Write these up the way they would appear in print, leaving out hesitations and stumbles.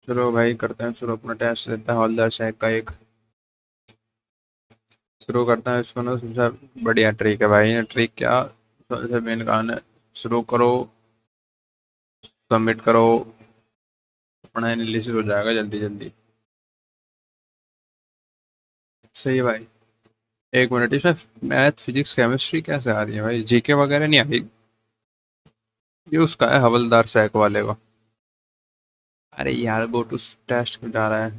चलो भाई करते हैं शुरू। अपना टेस्ट लेते हैं हवलदार साहब का एक। शुरू करते हैं इसको ना। सबसे बढ़िया ट्रिक है भाई। ये ट्रिक क्या, सबसे मेन काम है। शुरू करो, सबमिट करो, अपना एनालिसिस हो जाएगा जल्दी जल्दी। सही है भाई। एक मिनट, इसमें मैथ फिजिक्स केमिस्ट्री कैसे आ रही है भाई? जीके वगैरह नहीं आ रही? ये उसका है हवलदार सैक वाले का। अरे यार गो टू टेस्ट क्यों जा रहा है?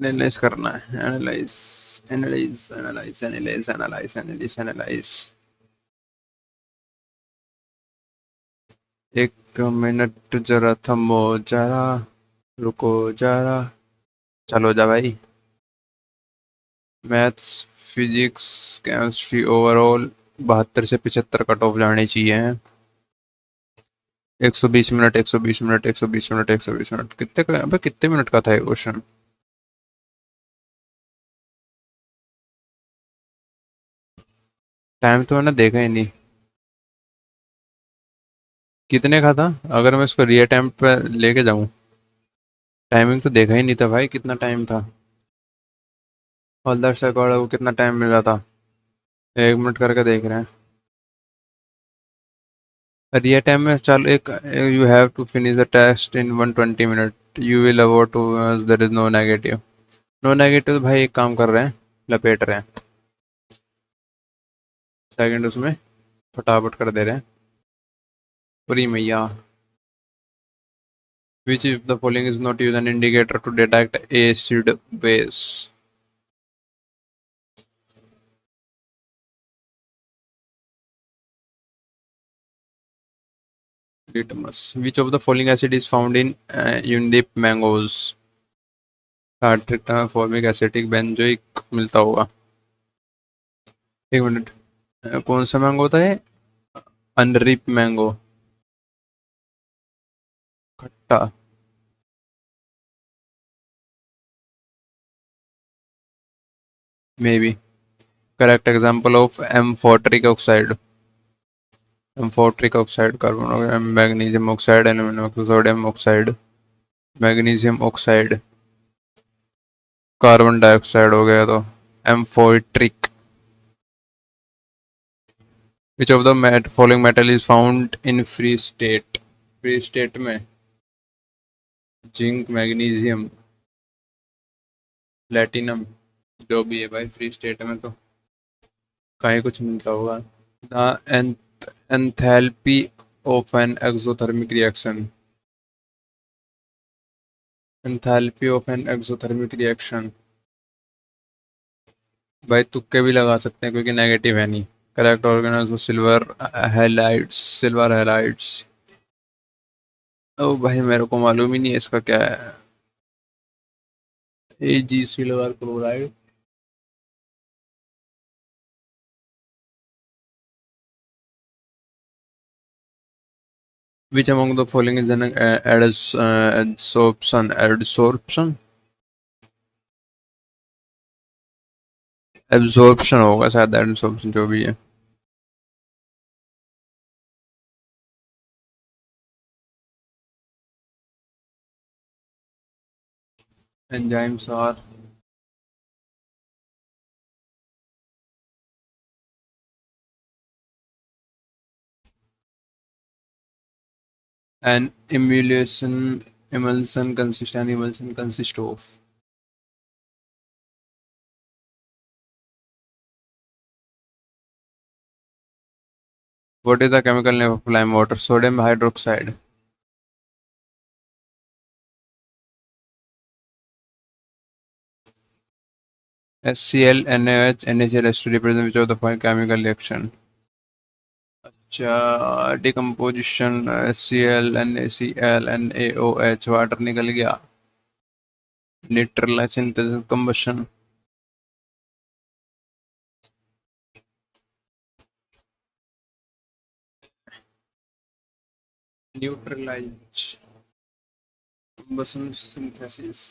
एनालाइज करना है, analyse, analyse analyse analyse analyse analyse analyse. एक मिनट जरा थमो जरा, रुको जरा। चलो जा भाई। मैथ्स, फिजिक्स, केमिस्ट्री ओवरऑल 72 से 75 कट ऑफ जाने चाहिए। 120 मिनट, 120 मिनट, 120 मिनट, 120 मिनट, कितने का अबे कितने मिनट का था ये क्वेश्चन? टाइम तो मैंने देखा ही नहीं। कितने का था? अगर मैं इसको रियल टाइम पे लेके जाऊं, टाइमिंग तो देखा ही नहीं था भाई, कितना टाइम था? हवलदार से को कितना टाइम मिला था? 1 मिनट करके देख रहे हैं। रियल टाइम में चल एक, you have to finish the test in 120 minute, you will award two, there is no negative. No negative तो भाई एक काम कर रहे हैं, लपेट रहे हैं। सेकंड उसमें फटाफट कर दे रहे हैं। पूरी मैया। Which if the following is not use an indicator to detect acid base? Litmus. Which of the following acid is found in Undip mangoes? Citric, formic, acetic, benzoic मिलता होगा। एक मिनट, कौन सा मैंगो होता है? अनरिप मैंगो। खट्टा। May be. Correct example of amphoteric oxide. Amphoteric oxide carbon, magnesium oxide, aluminium oxide, sodium oxide, magnesium oxide, carbon dioxide हो गया तो amphoteric. Which of the following metal is found in free state? Free state में zinc, magnesium, platinum, जो भी है भाई free state में तो कहीं कुछ मिलता होगा। The enthalpy of an exothermic reaction. Enthalpy of an exothermic reaction. भाई तुक्के भी लगा सकते हैं क्योंकि नेगेटिव है नहीं। Correct organise silver halides, silver halides. ओ भाई मेरे को मालूम ही नहीं है इसका क्या है। A G silver chloride. Which among the following is an adsorption? Adsorption, absorption होगा शायद, एब्जॉर्प्शन जो भी है। Enzymes are an emulsion consist, an emulsion consist of। What is the chemical name of lime water? Sodium hydroxide। HCl, NaOH, NaCl has to represent which of the following chemical reaction? अच्छा, decomposition, HCl, NaCl, NaOH, water निकल गया। Neutral synthesis, combustion. Neutralize, combustion synthesis.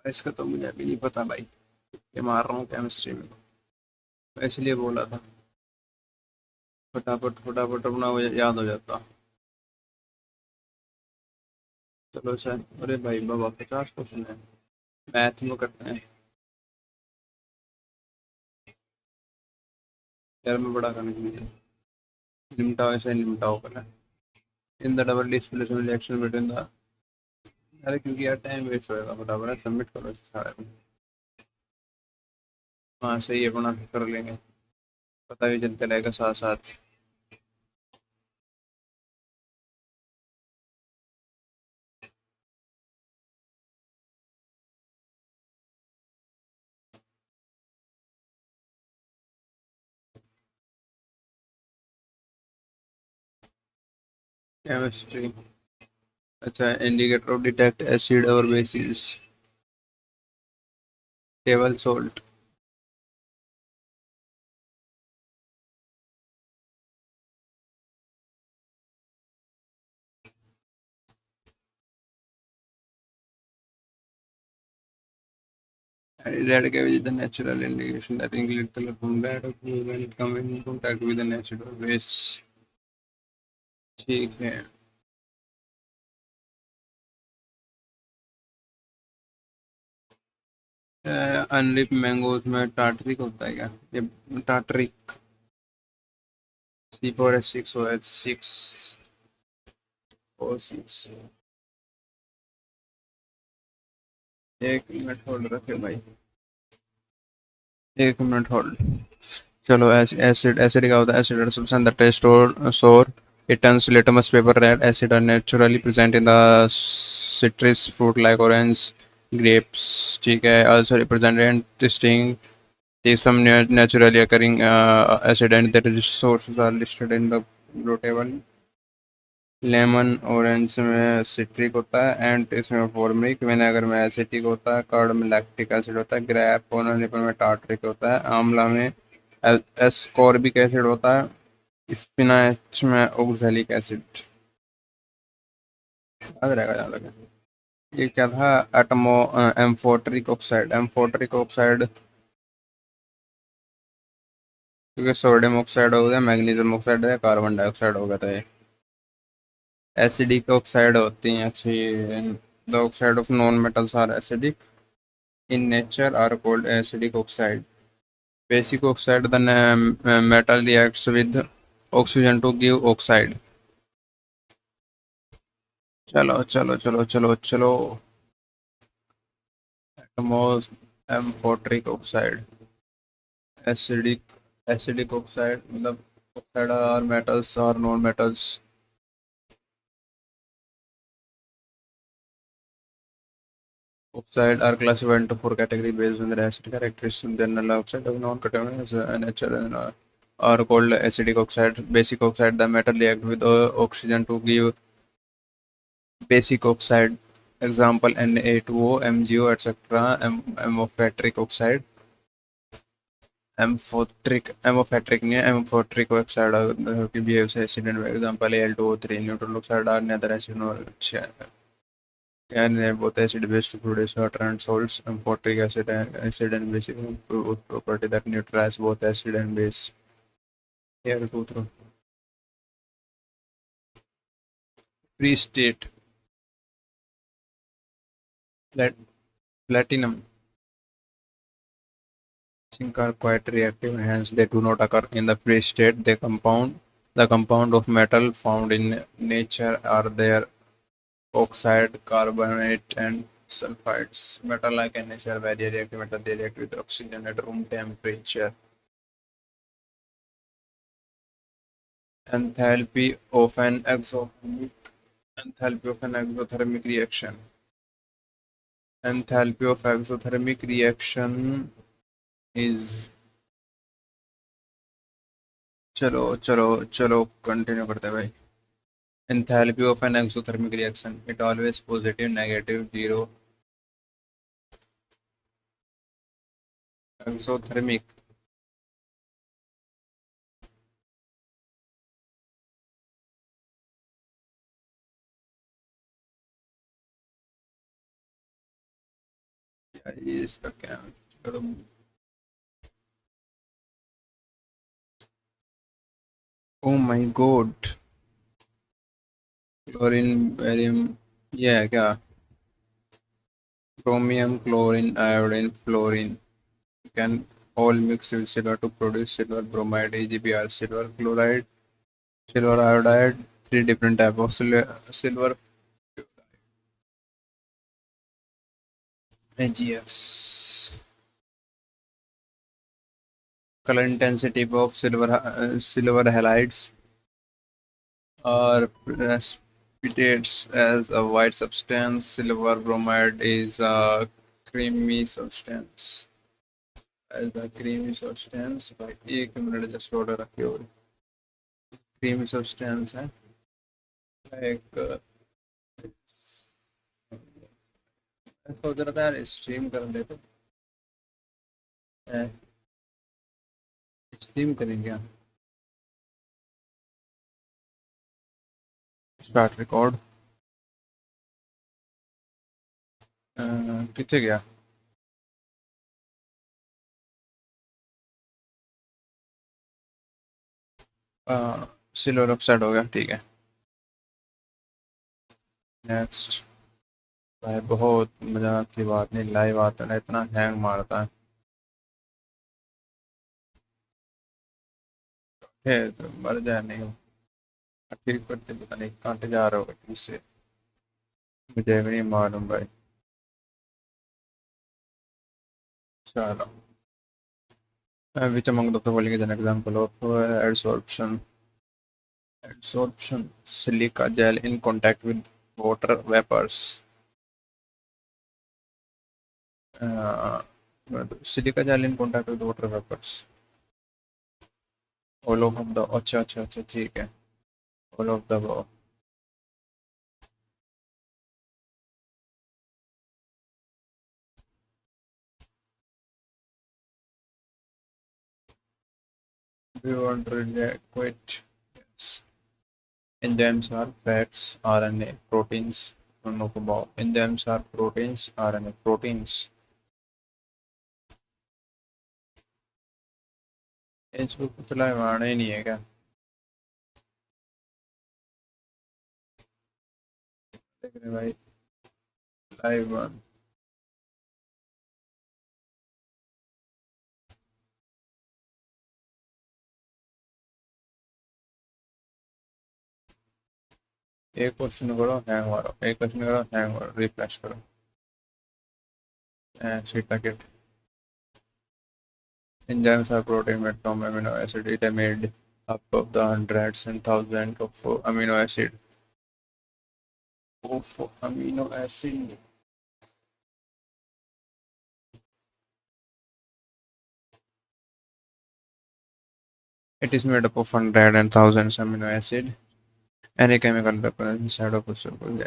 इसका तो मुझे अभी नहीं पता भाई, ये मार रहा हूँ केमिस्ट्री में, इसलिए बोला था। फटाफट फटाफट अपना वो याद हो जाता। चलो सर, अरे भाई बाबा 50 क्वेश्चन है। मैथ में करते हैं। यार मैं बड़ा करने के लिए निमटाओ, ऐसे निमटाओ पहले। In the double displacement reaction between the, अरे क्योंकि यार टाइम वेस्ट होएगा, बराबर है, सबमिट करो इसे सारे में। हाँ सही है, अपना कर लेंगे, पता भी चलते रहेगा साथ साथ। केमिस्ट्री। अच्छा, इंडिकेटर ऑफ डिटेक्ट एसिड और basis, table salt. Red cavity is the natural indication that include color from red or blue when it comes in contact with the natural base। ठीक है। अनरिप मैंगोज में tartaric होता है क्या? ये tartaric. C4H6OH6 O6। एक minute hold रखे भाई, एक मिनट होल्ड। चलो, एसिड, एसिड क्या होता है? Acid are substance that taste or sour, it turns litmus paper red। acid are naturally present in the citrus fruit like orange, grapes। ठीक है, also represent distinct some naturally occurring acid and their sources are listed in the below table। Lemon orange में citric होता है, and इसमें formic, vinegar में acetic होता है, curd में लैक्टिक एसिड होता है, ग्रेप और एप्पल में टार्ट्रिक होता है, आंवला में एस्कॉर्बिक एसिड होता है, स्पिनाच में ऑक्सैलिक एसिड। याद रहेगा जहाँ तक है। ये क्या था? एटमो एम्फोटरिक ऑक्साइड। एम्फोटरिक ऑक्साइड क्योंकि सोडियम ऑक्साइड हो गया, मैग्नीशियम ऑक्साइड है, कार्बन डाइऑक्साइड हो गया, तो ये एसिडिक ऑक्साइड होती हैं। अच्छी, the oxide of non metals are acidic in nature are called acidic oxide। Basic oxide, the metal reacts with oxygen to give oxide। चलो चलो चलो चलो चलो। Atmos amphoteric oxide, acidic, acidic oxide मतलब oxide are metals और non metals. Oxide are classified into four categories based on their acid characteristics. General oxide of non-contaminant nature and are called acidic oxide। Basic oxide, the metal react with oxygen to give basic oxide। Example Na2O, MgO, etc। Amorphic oxide, amorphic नहीं है, amorphic oxide की behaves acid and example Al2O3। neutral oxide are neither acid nor can both acid base to produce water and salts। Amorphic acid and basic property that neutralize both acid and base। Here go through free state, platinum, zinc are quite reactive, hence they do not occur in the free state। The compound of metal found in nature are their oxide, carbonate, and sulfides। Metal like NaCl are very reactive metal. They react with oxygen at room temperature। Enthalpy of an exothermic, enthalpy of an exothermic reaction, enthalpy of exothermic reaction is, चलो चलो चलो continue करते हैं भाई। Enthalpy of an exothermic reaction, it always positive, negative, zero। exothermic, यार ये इसका क्या है? चलो, oh my God. Chlorine barium, ये है क्या? Chromium, chlorine, iodine, fluorine can all mix with silver to produce silver bromide, AgBr, silver chloride, silver iodide, three different type of silver AgX. Color intensity of silver halides are precipitates as a white substance. Silver bromide is a creamy substance. As a creamy substance, भाई एक minute just order रखिए। और creamy substance है एक। सोच रहा था यार स्ट्रीम कर लेते। स्ट्रीम करेंगे। Start record. कितने गया? सिल्वर ऑक्साइड हो गया, ठीक है। नेक्स्ट। भाई बहुत मजाक की बात नहीं, लाइव आता है इतना हैंग मारता है तो मर जाए नहीं हो। ठीक करते पता नहीं कहाँ जा रहा होगा इससे, मुझे भी नहीं मालूम भाई। चलो। which among the following is an example of adsorption? Adsorption: silica gel in contact with water vapors. uh, silica gel in contact with water vapors. All of the, अच्छा अच्छा अच्छा ठीक है। All of the above. We want to quit. Yes. Enzymes are fats, RNA, proteins. None of above. Enzymes are proteins, RNA, proteins. इसको कुतला मारना ही नहीं है क्या? देख रहे भाई, लाइव वन। एक क्वेश्चन करो हैंग मारो, एक क्वेश्चन करो हैंग मारो, रिफ्रेश करो। सीटा kit. Enzymes are protein made from amino acid. It is made up of the hundreds and thousands of amino acid. Of amino acid. It is made up of hundreds and thousands amino acid. Any chemical represented inside of a circle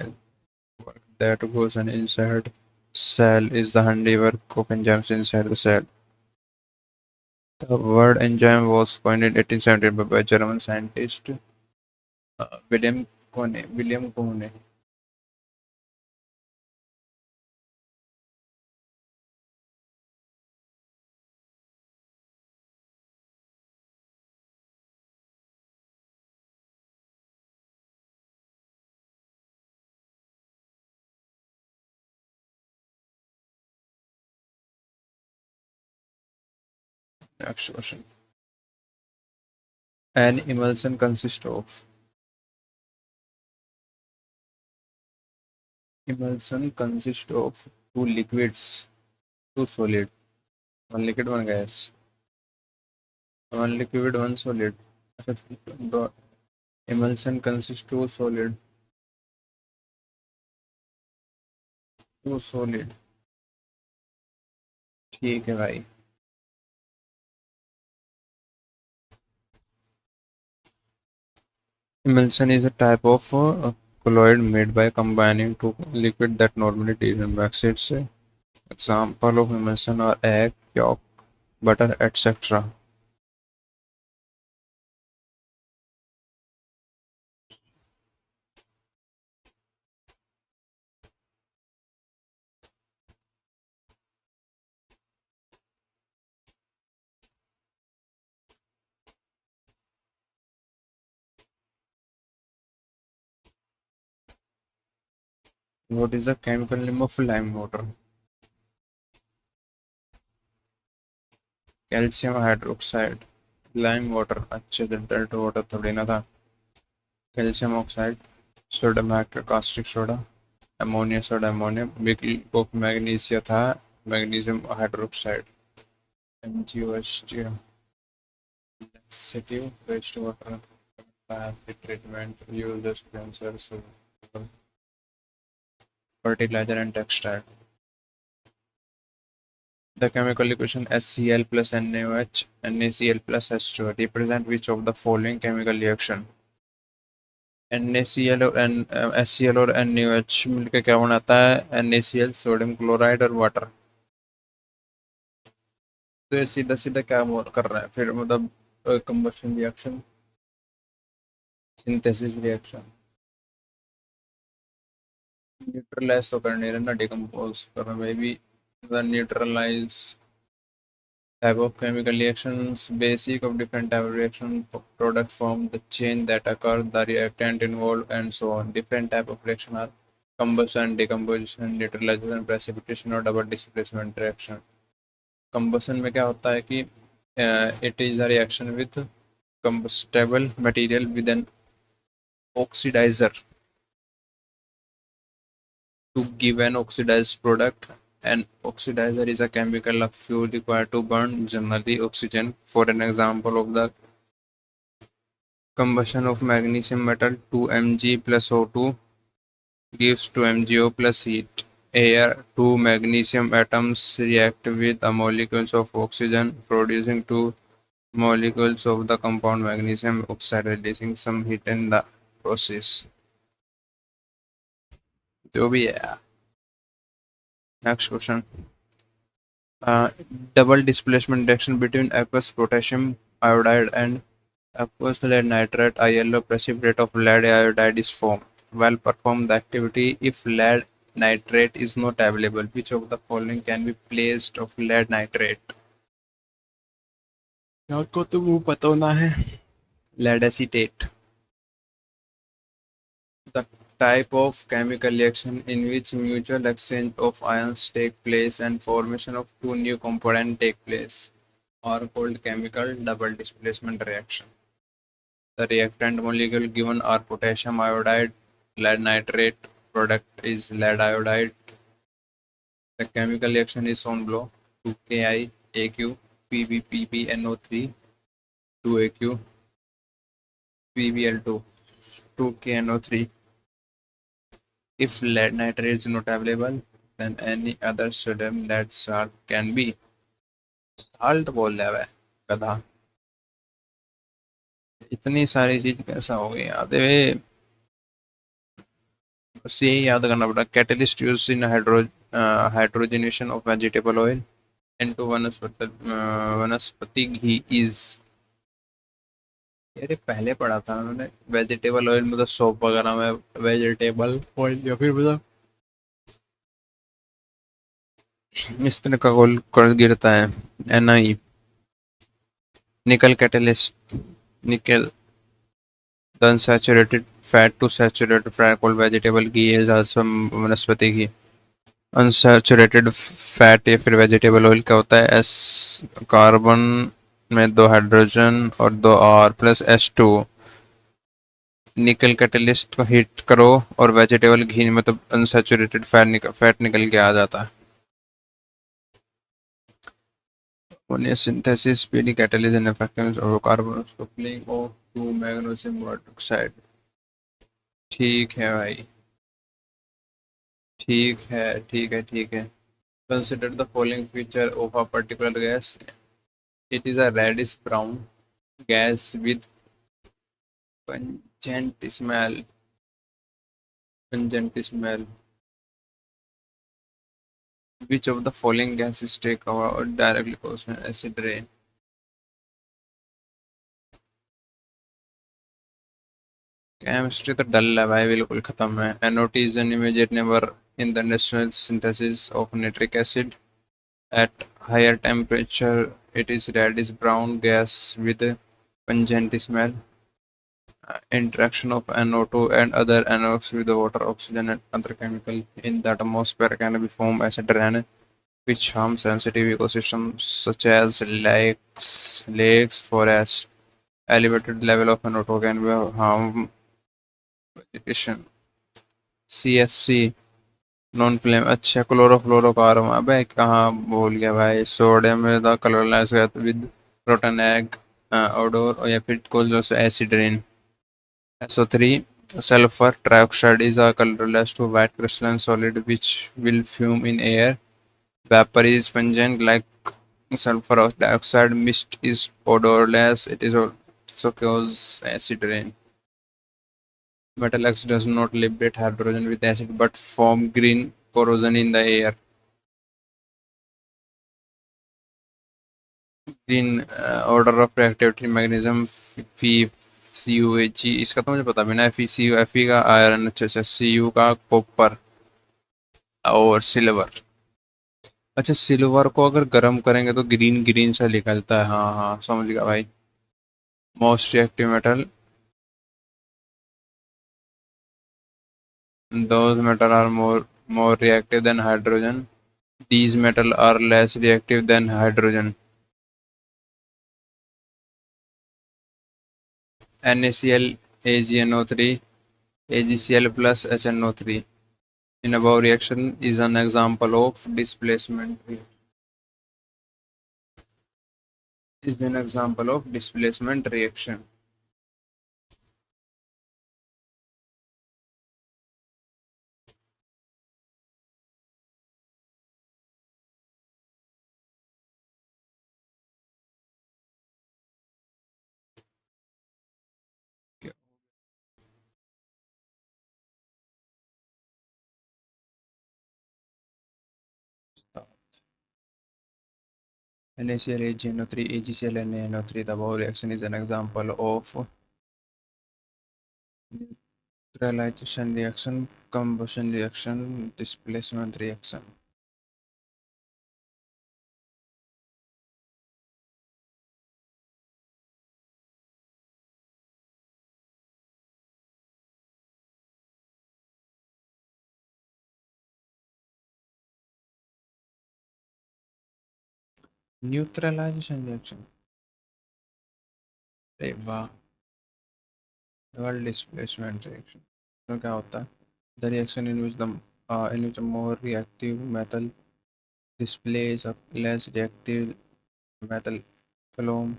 that goes on inside cell is the handiwork of enzymes inside the cell. The word enzyme was coined in 1870 by German scientist William Kohne. William Kohne. Next question. An emulsion consists of. Emulsion consists of two liquids, two solid, one liquid, one gas, one liquid, one solid. अच्छा, the emulsion consists two solid, two solid. ठीक है भाई। Emulsion is a type of colloid made by combining two liquids that normally differ by acids. Example of emulsion are egg, yolk, butter, etc. What is the chemical name of lime water? Calcium hydroxide, lime water, अच्छे से डल्ट water थोड़ी ना था। Calcium oxide, sodium caustic soda, ammonia soda, ammonium, बिल्कुल of magnesia था, magnesium hydroxide, MgOH, laxative, waste water, acid treatment, used as cleansers, fertilizer and textile. The chemical equation HCl plus NaOH, NaCl plus H2O represent which of the following chemical reaction? NaCl और HCl और NaOH मिलकर क्या बनाता है? NaCl, sodium chloride और water. तो ये सीधा सीधा क्या कर रहा है फिर, मतलब combustion reaction, synthesis reaction, neutralize तो करने रहना, डिकम्पोज कर रहा है भी। Neutralize type of chemical reactions, basic of different type of reaction product form, the chain that occur, the reactant involved, and so on. Different type of reaction are combustion, decomposition, neutralization, precipitation और double displacement reaction. Combustion में क्या होता है कि it is a reaction with combustible material with an oxidizer to give an oxidized product. An oxidizer is a chemical of fuel required to burn, generally oxygen. For an example of the combustion of magnesium metal, 2Mg plus O2 gives 2MgO plus heat. Air, two magnesium atoms react with the molecules of oxygen, producing two molecules of the compound magnesium oxide, releasing some heat in the process. जो भी है। Next question. Uh, Double displacement reaction between aqueous potassium iodide and aqueous lead nitrate, a yellow precipitate of lead iodide is formed. While perform the activity, if lead nitrate is not available, which of the following can be placed of lead nitrate? आपको तो वो पता होना है, lead acetate. The type of chemical reaction in which mutual exchange of ions take place and formation of two new components take place are called chemical double displacement reaction. The reactant molecule given are potassium iodide, lead nitrate, product is lead iodide. The chemical reaction is shown below: 2Ki AQ PbPbNO3 2AQ PbL2 2KNO3. If lead nitrate is not available, then any other sodium lead salt can be. Salt बोल रहा है गधा, इतनी सारी चीज कैसा हो गई याद है? बस यही याद करना पड़ा। Catalyst use in hydrogenation of vegetable oil into वनस्पति घी इज। यार पहले पढ़ा था मैंने, वेजिटेबल ऑयल मतलब सोप वगैरह में वेजिटेबल ऑयल, या फिर मतलब इस तरह का गोल गिरता है। NI निकल कैटलिस्ट, निकल the unsaturated fat to saturated fat called vegetable ghee is also वनस्पति घी। अनसैचुरेटेड फैट या फिर वेजिटेबल ऑयल क्या होता है? एस कार्बन में दो हाइड्रोजन और दो R प्लस H2। निकल कैटलिस्ट को हीट करो और वेजिटेबल घी मतलब अनसैचुरेटेड फैट निकल के आ जाता है। synthesis speedy catalyst and effectiveness of carbon coupling of two magnesium hydroxide। ठीक है भाई, ठीक है ठीक है ठीक है। Consider the following feature of a particular gas. It is a reddish brown gas with pungent smell. Pungent smell. Which of the following gases take over directly cause an acid rain? Chemistry तो डल है भाई, बिल्कुल खत्म है। NOT is an immediate neighbor in the natural synthesis of nitric acid. At higher temperature, it is reddish brown gas with a pungent smell. Interaction of NO2 and other NOx with the water, oxygen, and other chemicals in the atmosphere can be formed as a drain, which harm sensitive ecosystems such as lakes, forests. Elevated level of NO2 can be harm vegetation. CFC non flame अच्छा chlorofluorocarbon अबे कहाँ भूल गया भाई sodium में the colourless with proton egg odor या फिर called also acid rain. SO3 sulfur trioxide is a colorless to white crystalline solid which will fume in air. Vapor is pungent like sulfur dioxide. Mist is odorless. It is also cause acid rain. Metal X does not liberate hydrogen with acid but form green corrosion in the air. Green order of reactivity mechanism FeCuHe इसका तो मुझे पता भी ना FeCu Fe का iron अच्छा अच्छा Cu का कॉपर और सिल्वर अच्छा सिल्वर को अगर गर्म करेंगे तो ग्रीन ग्रीन सा निकलता है हाँ हाँ समझ गया भाई most reactive metal those metal are more reactive than hydrogen. These metal are less reactive than hydrogen. NaCl AgNO3 AgCl plus HNO3 in above reaction is an example of displacement. Is an example of displacement reaction. NaCl AgNO3 AgCl NaNO3 the above reaction is an example of neutralization reaction, combustion reaction, displacement reaction. Neutralization reaction. अरे वाह displacement reaction तो क्या होता है the reaction in which a more reactive metal displays a less reactive metal column.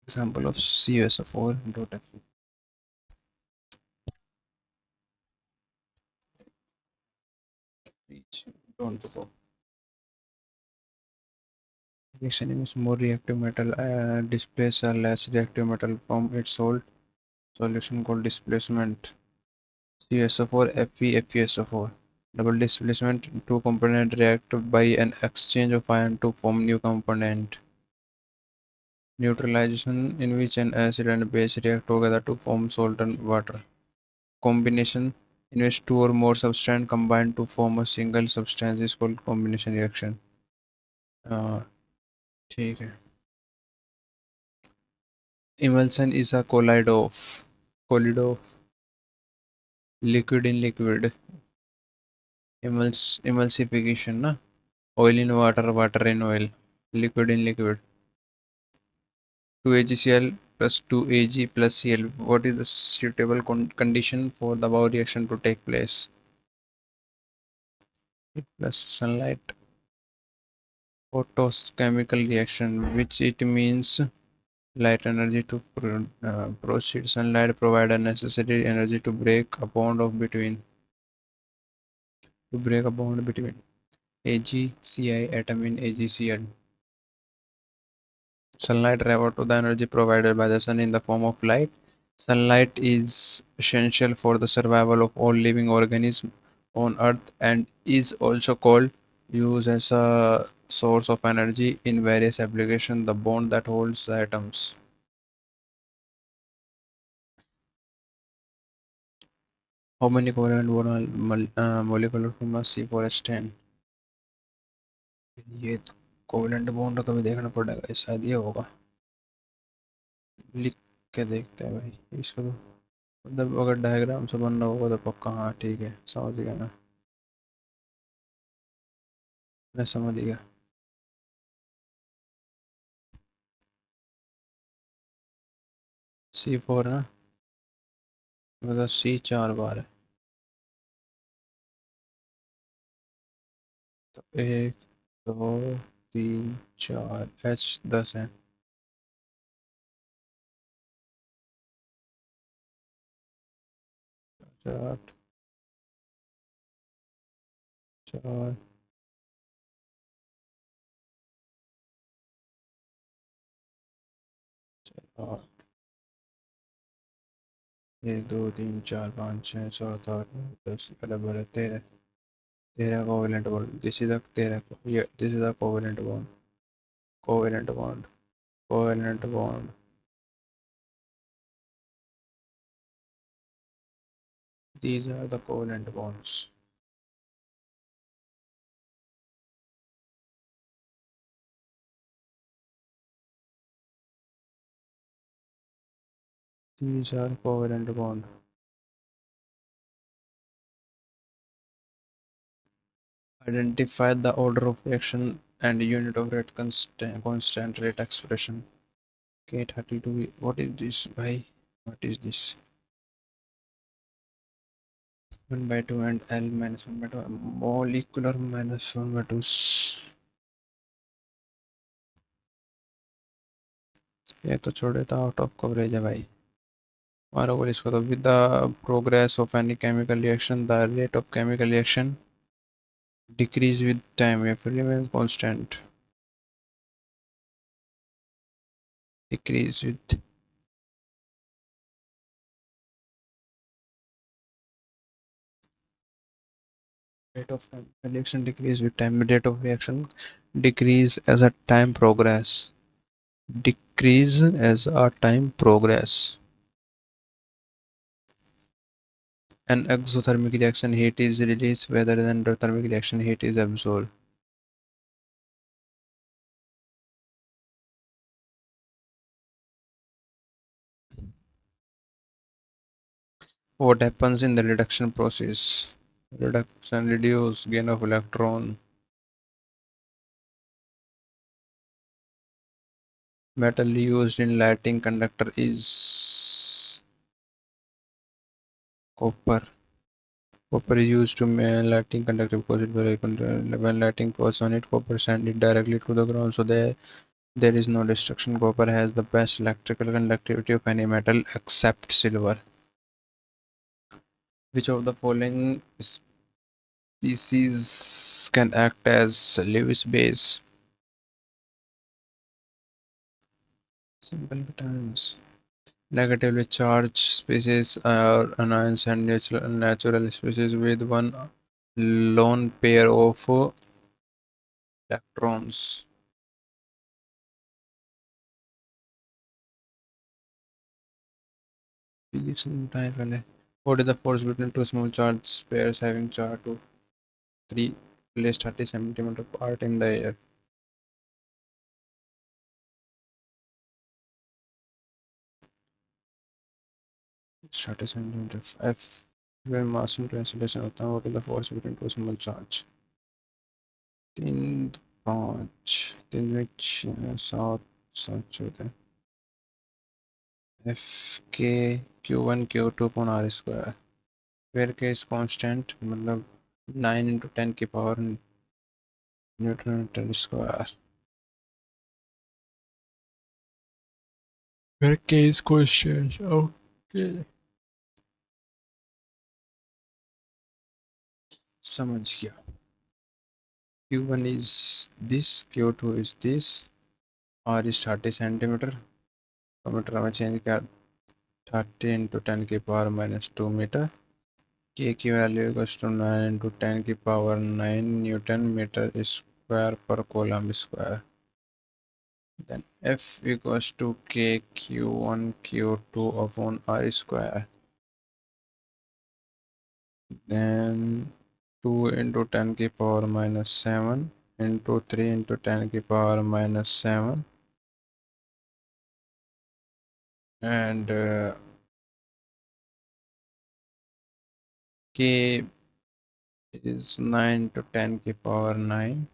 Example of CuSO4 dot F. Don't go. Reaction in which more reactive metal displays a less reactive metal from its salt solution called displacement. CuSO4 FeFeSO4. Double displacement, two components react by an exchange of ion to form new component. Neutralization, in which an acid and base react together to form salt and water. Combination, in which two or more substances combine to form a single substance is called combination reaction. ठीक है. Emulsion is a collide of liquid in liquid. Emulsification ना oil in water, water in oil, liquid in liquid. 2AgCl plus 2Ag plus Cl. What is the suitable condition for the above reaction to take place? Plus sunlight. Photochemical reaction, which it means light energy to proceed. Sunlight provide a necessary energy to break a bond between AgCi atom in AgCl. Sunlight refers to the energy provided by the sun in the form of light. Sunlight is essential for the survival of all living organisms on Earth and is also called used as a source of energy in various applications. The bond that holds the atoms. How many covalent molecular formulas C4H10? ये covalent bond कभी देखना पड़ेगा, शायद ये होगा। लिख के देखते हैं भाई इसको तो, मतलब अगर डायग्राम से बनना होगा तो पक्का। हाँ ठीक है, समझ गया मैं समझ गया। C4 ना, मतलब C 4 बार है, तो 1 2 3 4 H 10 है। 4 4 8 1 2 3 4 5 6 7 8 9 10 11 12 13 13 covalent bond, this is the 13, ये this is the covalent bond, covalent bond, covalent bond. These are the covalent bonds. These are covalent bond. Identify the order of reaction and unit of rate constant rate expression. K32. What is this? Bhai? What is this? 1/2 and L minus 1/2 molecular minus 1/2. ये तो छोड़े था, out of coverage है भाई। और अगर इसको तो with the progress of any chemical reaction the rate of chemical reaction decrease with time या फिर remain constant. Decrease with rate of reaction decrease with time. Rate of reaction decrease as a time progress. Decrease as a time progress. An exothermic reaction heat is released rather than endothermic reaction heat is absorbed. What happens in the reduction process? Reduction reduce gain of electron. Metal used in lighting conductor is copper. Copper is used to make lighting conductor because it very when lighting falls on it, copper send it directly to the ground, so there is no destruction. Copper has the best electrical conductivity of any metal except silver. Which of the following species can act as Lewis base? Simple terms. Negatively charged species are anions and natural species with one lone pair of electrons. Physics in time. What is the force between two small charged pairs having charge 2 3 placed 30 centimeters apart in the air? 30 centimeters. F where mass into acceleration होता है, what is the force between two small charge? 3 5 3 में 7 7 14 F K Q1 Q2 upon R square where K is constant, मतलब 9 into 10 की power newton metre square, where K is constant. Okay, समझ गया। Q1 is this, Q2 is this, R is 30 centimeter, metre में change किया 30 into 10 की power -2 metre, K की value equals to 9 into 10 की power 9 Newton meter square per coulomb square. Then F equals to K Q1 Q2 upon R square. Then 2 into 10 की power minus 7 into 3 into 10 की power minus 7 and K is 9 to 10 की power 9.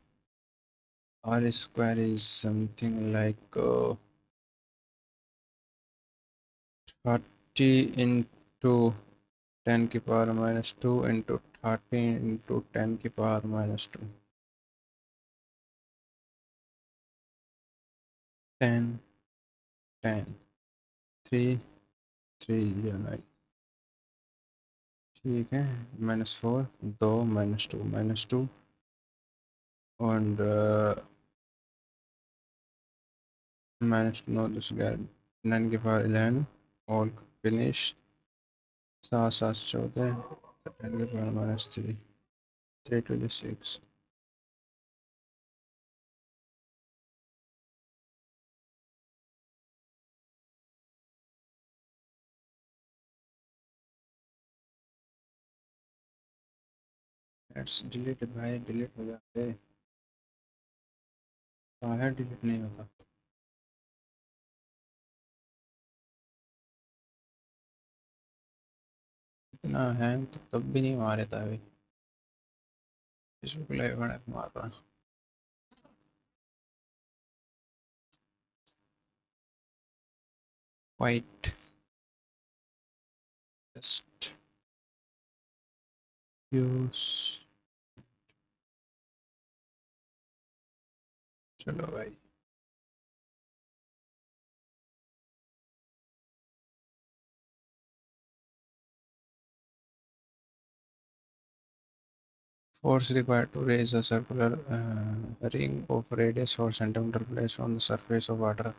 R square is something like 30 into 10 की power minus 2 into 30 into 10 की power minus 2. 10, 10, 3, 3 या 9. ठीक है, -4, 2, -2 and -2, this guy 9 की power 11, all finish. 7, 7, 14, 10 की power -3, 326. Let's delete भाई, डिलीट हो जाते, बाहर डिलीट नहीं होता. इतना हैंग तो तब भी नहीं मारे था अभी. फेसबुक लाइव बड़ा मार रहा. White just use. चलो भाई. Force required to raise a circular ring of radius 4 centimeter placed on the surface of water.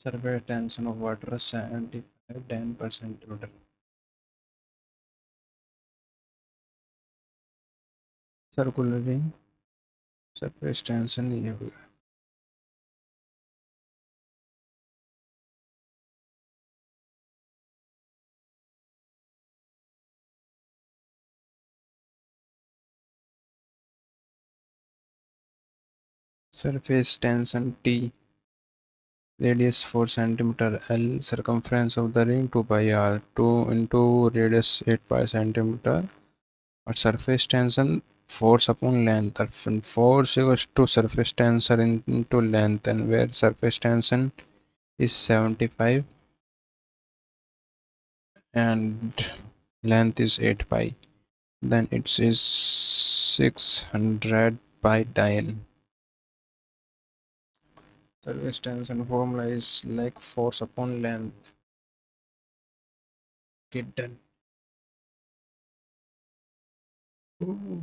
Surface tension of water 75 10 per centimeter. Circular ring surface tension ये होगा. Surface tension T, radius 4 centimeter, L circumference of the ring 2 pi r, 2 into radius 8 pi centimeter, or surface tension force upon length, or force equals to surface tension into length, and where surface tension is 75 and length is 8 pi, then it is 600 pi 10. Surface tension formula is like force upon length. Get done.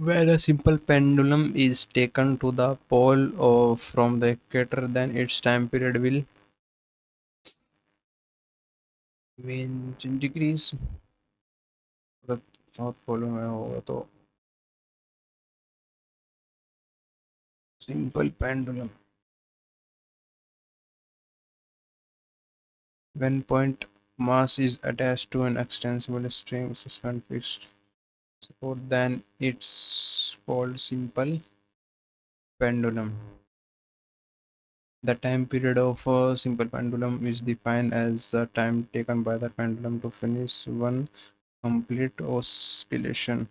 Where a simple pendulum is taken to the pole of from the equator, then its time period will decrease. The South Pole में होगा तो simple pendulum. When point mass is attached to an extensible string suspended fixed support, then it's called simple pendulum. The time period of a simple pendulum is defined as the time taken by the pendulum to finish one complete oscillation.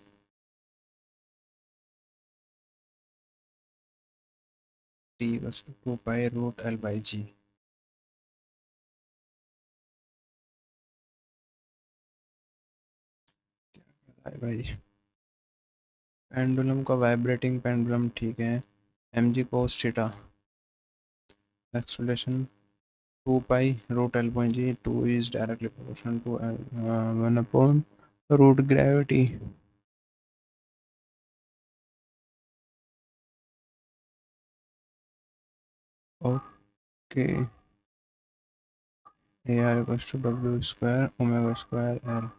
T equals to 2 pi root L by G. भाई pendulum का vibrating pendulum ठीक है. mg cos theta explanation 2 pi root L by G. 2 is directly proportional to 1 upon root gravity. Okay. AR equals to W square omega square L.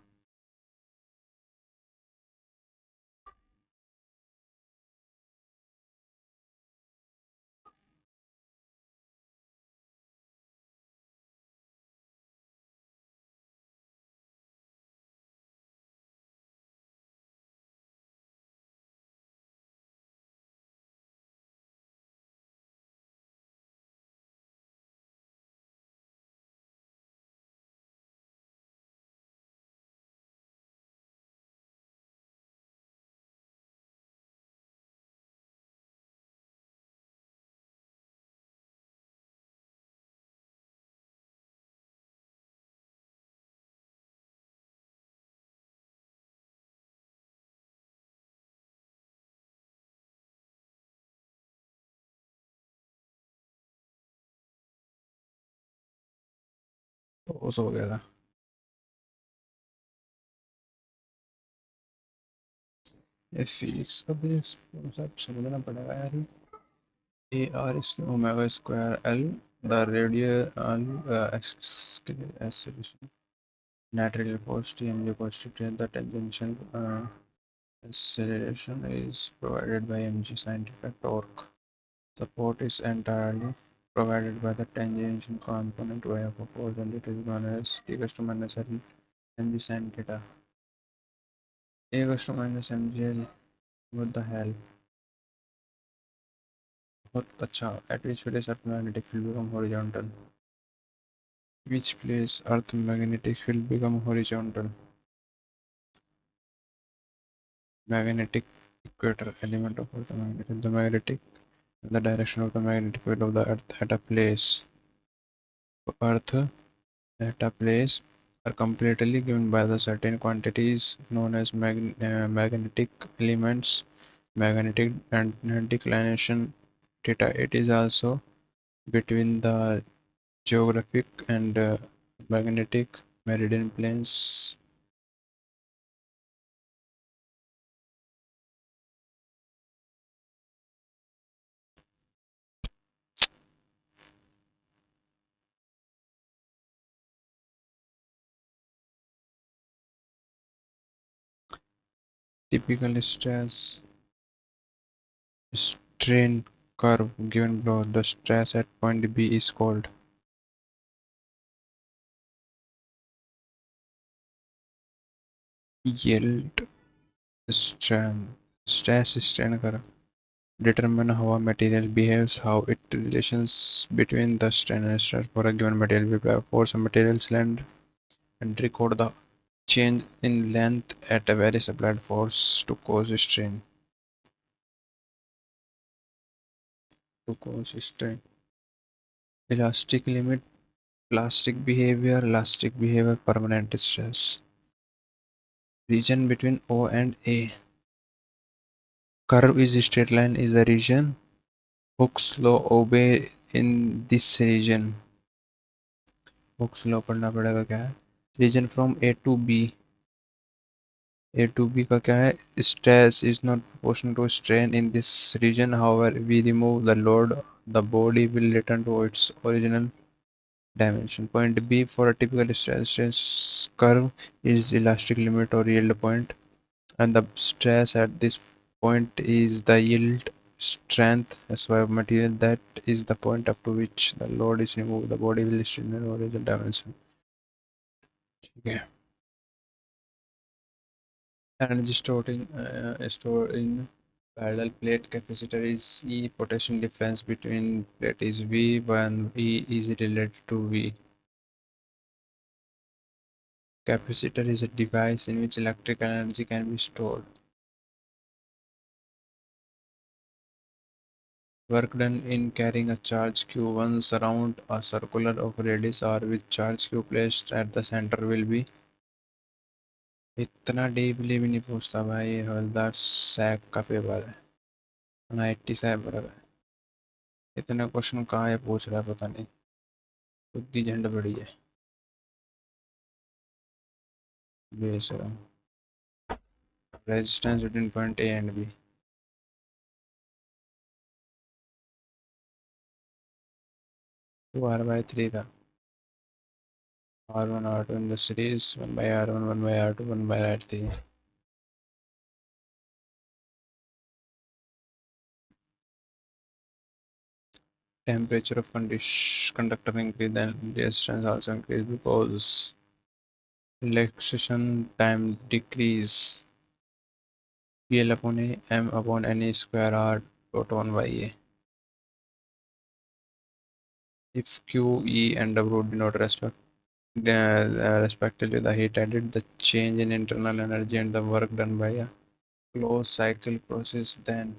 तो सो गया था। ये physics का base concept समझना पड़ेगा यार। A R is to omega square L, the radial acceleration. Natural force Tmg constitutes the tangential acceleration is provided by mg sin theta torque. Support is entirely provided by the tangential component via force, and it is known as t equals to minus L mg sin theta. A equals to minus mg L. What the hell? बहुत अच्छा. At which place earth magnetic field become horizontal? Which place earth magnetic field become horizontal? Magnetic equator element of earth magnetic. The direction of the magnetic field of the earth at a place. Earth at a place are completely given by the certain quantities known as magnetic elements, magnetic and declination theta. It is also between the geographic and magnetic meridian planes. Typical strain curve given below. The stress at point B is called yield strain. Stress strain curve determine how a material behaves, how it relations between the strain and stress for a given material. We apply force on material's length and record the change in length at a various applied force to cause strain. Elastic limit, elastic behavior, permanent stress. Region between O and A. Curve is a straight line is the region. Hooke's law obey in this region. Hooke's law पढ़ना पड़ेगा क्या है? Region from A to B. A to B का क्या है? Stress is not proportional to strain in this region. However, we remove the load, the body will return to its original dimension. Point B for a typical stress curve is elastic limit or yield point, and the stress at this point is the yield strength as well material. That is the point up to which the load is removed. The body will stay in the original dimension. Okay. Energy stored in parallel plate capacitor is E. Potential difference between plate is V when E is related to V. Capacitor is a device in which electrical energy can be stored. Work done in carrying a charge q once around a circular of radius r with charge q placed at the center will be. इतना deeply भी नहीं पूछता भाई, ये हवलदार sac का paper है, 97 है। इतने क्वेश्चन कहाँ है पूछ रहा है पता नहीं, खुद की झंड बड़ी है बेसरम। Resistance between point A and B, 2r/3 था। r1 r2 in the series 1/r1 1/r2 1/r3. Temperature of conductor increase, then resistance also increase because relaxation time decrease. PL upon A M upon NA square R dot 1 by A. If Q, E and W denote respectively the heat added, the change in internal energy and the work done by a closed cycle process, then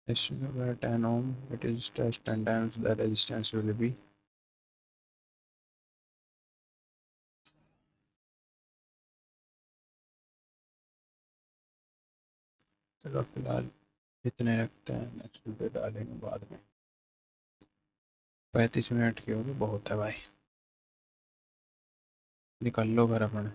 Where 10 ohm, it is just 10 times the resistance will be. चलो फिलहाल इतने रखते हैं, next video डालेंगे बाद में। 35 minute की होगी, बहुत है भाई। निकल लो घर अपने।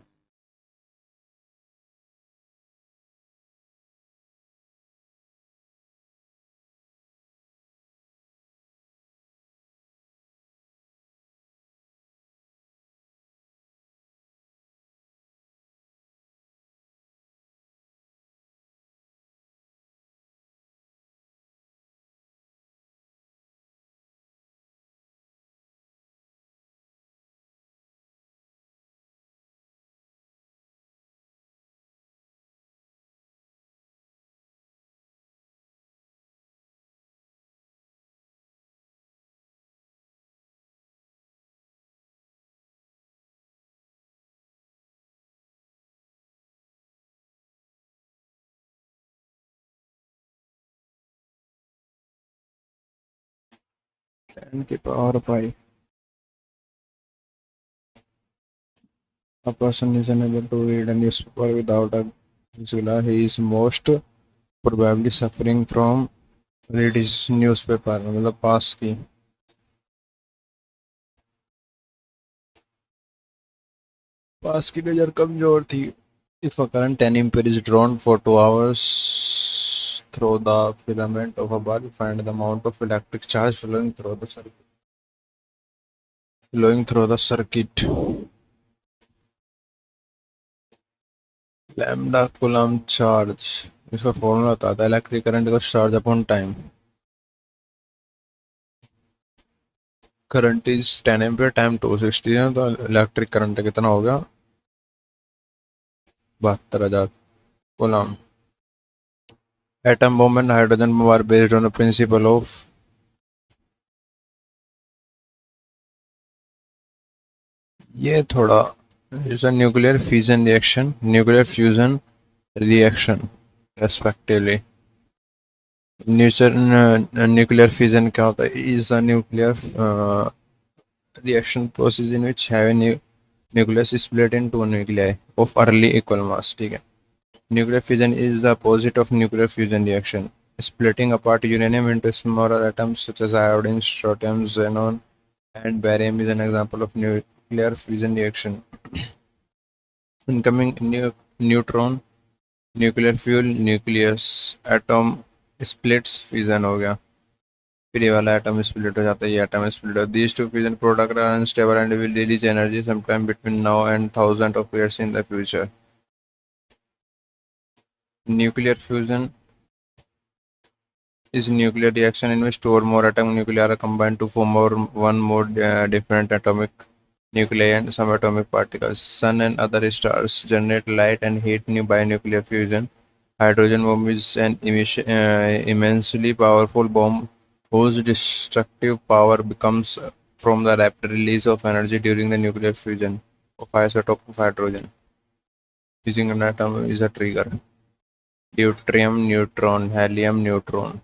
इनकी power pi. A person is unable to read a newspaper without a zula. He is most probably suffering from read his newspaper, मतलब पास की। पास की नज़र कमजोर थी। If a current 10 ampere is drawn for 2 hours through the filament of a bulb, find the amount of electric charge flowing through the circuit. Flowing through the circuit. Lambda coulomb charge, इसका formula होता है electric current का charge upon time. Current is 10 ampere time 260 है, तो electric current कितना हो गया? 72,000 coulomb. Atom bomb and hydrogen bomb are based on the principle of. ये थोड़ा जैसा nuclear fusion reaction, nuclear fusion reaction respectively. Nuclear fusion क्या होता है? Is a nuclear reaction process in which have a nucleus is split into two nuclei of early equal mass, ठीक है। Nuclear fission is the opposite of nuclear fusion reaction. Splitting apart uranium into smaller atoms such as iodine, strontium, xenon, and barium is an example of nuclear fusion reaction. Incoming neutron, nuclear fuel, nucleus, atom splits, fission हो गया। फिर ये वाला atom split हो जाता है, ये atom split हो। These two fusion product are unstable and will release energy sometime between now and thousand of years in the future. Nuclear fusion is nuclear reaction in which two or more atom nuclei are combined to form one more different atomic nuclei and some atomic particles. Sun and other stars generate light and heat by nuclear fusion. Hydrogen bomb is an immensely powerful bomb whose destructive power becomes from the rapid release of energy during the nuclear fusion of isotope of hydrogen. Using an atom is a trigger. Deuterium, neutron, helium, neutron.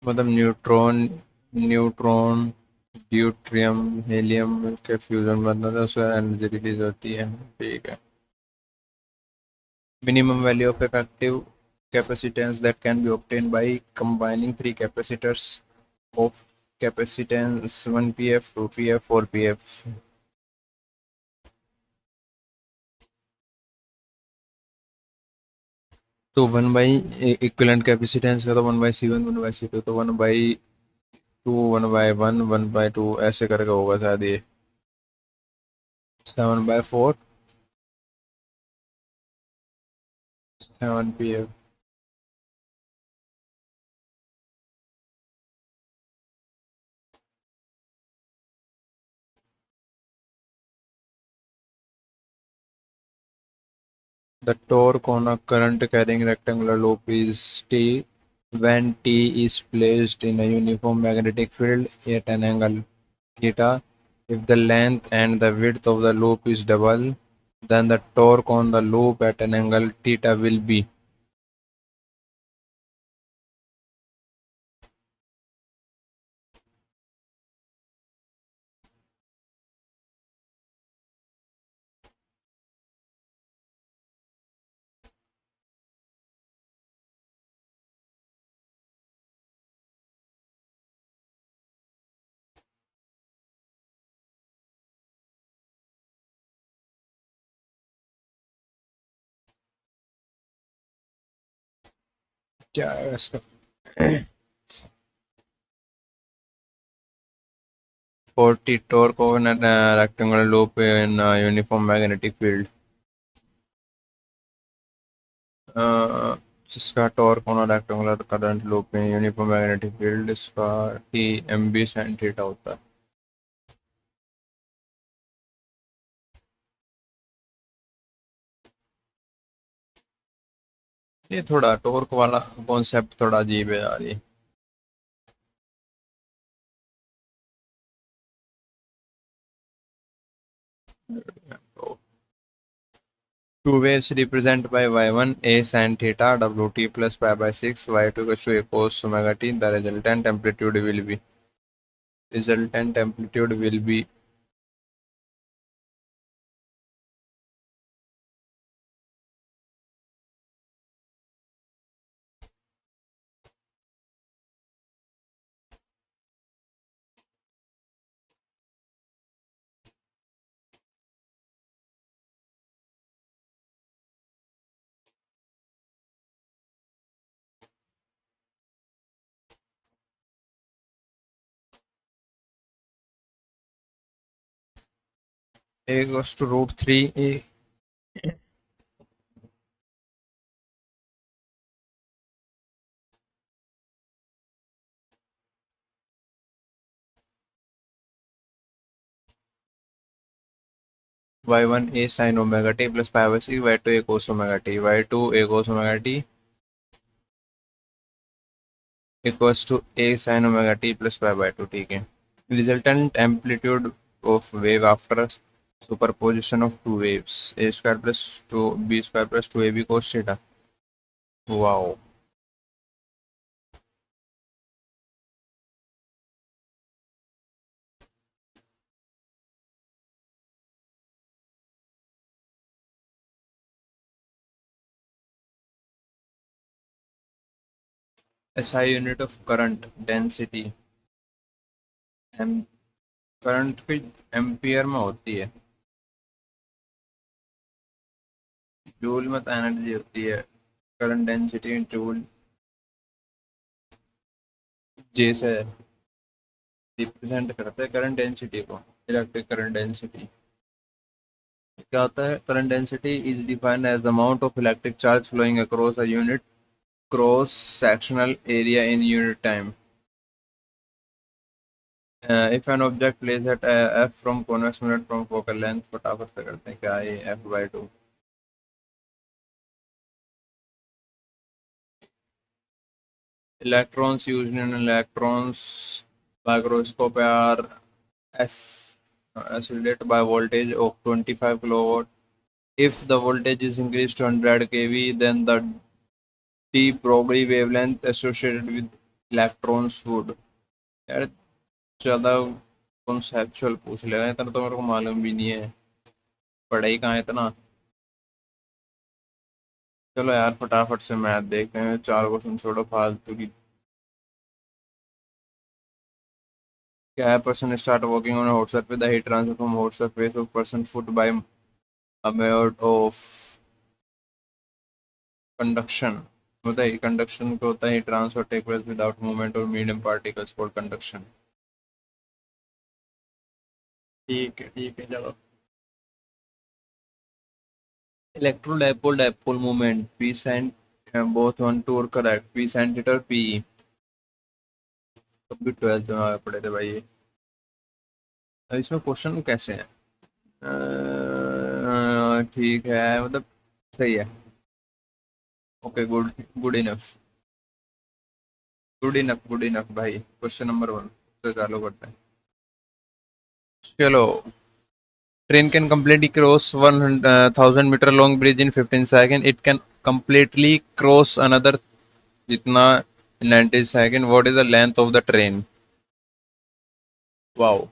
मतलब neutron, neutron, deuterium, helium के fusion बनता है, उससे energy release होती है, ठीक है। Minimum value of effective capacitance that can be obtained by combining three capacitors of capacitance 1pf, 2pf, 4pf. तो 1 बाई इक्विवेलेंट कैपेसिटेंस का तो 1/C1, 1/C2, तो 1/2, 1/1, 1/2 ऐसे करके होगा शायद ये। 7/4, 7pf। The torque on a current carrying rectangular loop is T when T is placed in a uniform magnetic field at an angle theta. If the length and the width of the loop is double, then the torque on the loop at an angle theta will be क्या है इसका? 40 torque on a rectangular loop in a uniform magnetic field. जिसका torque on a rectangular current loop में uniform magnetic field इसका T M B sine theta होता है। ये थोड़ा टॉर्क वाला कॉन्सेप्ट थोड़ा अजीब है यार ये। तो two waves represented by y1 a sin theta wt plus pi by 6 y2 equals to a cos omega t. The resultant amplitude will be a equals to root 3 a y1 a sin omega t plus pi by 6 y2 a cos omega t y2 a cos omega t equals to a sin omega t plus pi by 2। ठीक है। Resultant amplitude of wave after superposition of two waves a square plus 2b square plus 2ab cos theta। Wow. SI unit of current density M current की ampere में होती है। Joule में तो energy होती है। करंट डेंसिटी जूल जे से represent करते हैं करंट डेंसिटी को। इलेक्ट्रिक करंट डेंसिटी क्या होता है? Current density is defined as the amount of electric charge flowing across a unit cross sectional area in unit time. If an object place at F from convex mirror from focal length. फटाफट से करते हैं क्या है F by two. Electrons used in electrons microscope are accelerated by voltage of 25 kilowatt. If the voltage is increased to 100 kV, then the de Broglie wavelength associated with electrons would। यार ज़्यादा conceptual पूछ ले रहे हैं, इतना तो मेरे को मालूम भी नहीं है। पढ़ाई कहाँ है इतना। चलो यार फटाफट से मैथ देखते हैं, चार क्वेश्चन छोड़ो फालतू की। क्या है? Person start working on hot surface the heat transfer from hot surface of person foot by amount of conduction. होता है कंडक्शन को होता है transfer take place without movement और मीडियम पार्टिकल्स फॉर कंडक्शन। ठीक है चलो। Electro dipole movement P sine both one two और करेक्ट पी साइन थीटा और पी। तब भी 12th में पढ़े थे भाई ये। इसमें क्वेश्चन कैसे हैं? ठीक है मतलब सही है। Okay good good enough good enough भाई। क्वेश्चन नंबर 1 से चालू करते हैं। चलो। Train can completely cross 1000 metre long bridge in 15 second. It can completely cross another जितना 90 second. What is the length of the train? Wow.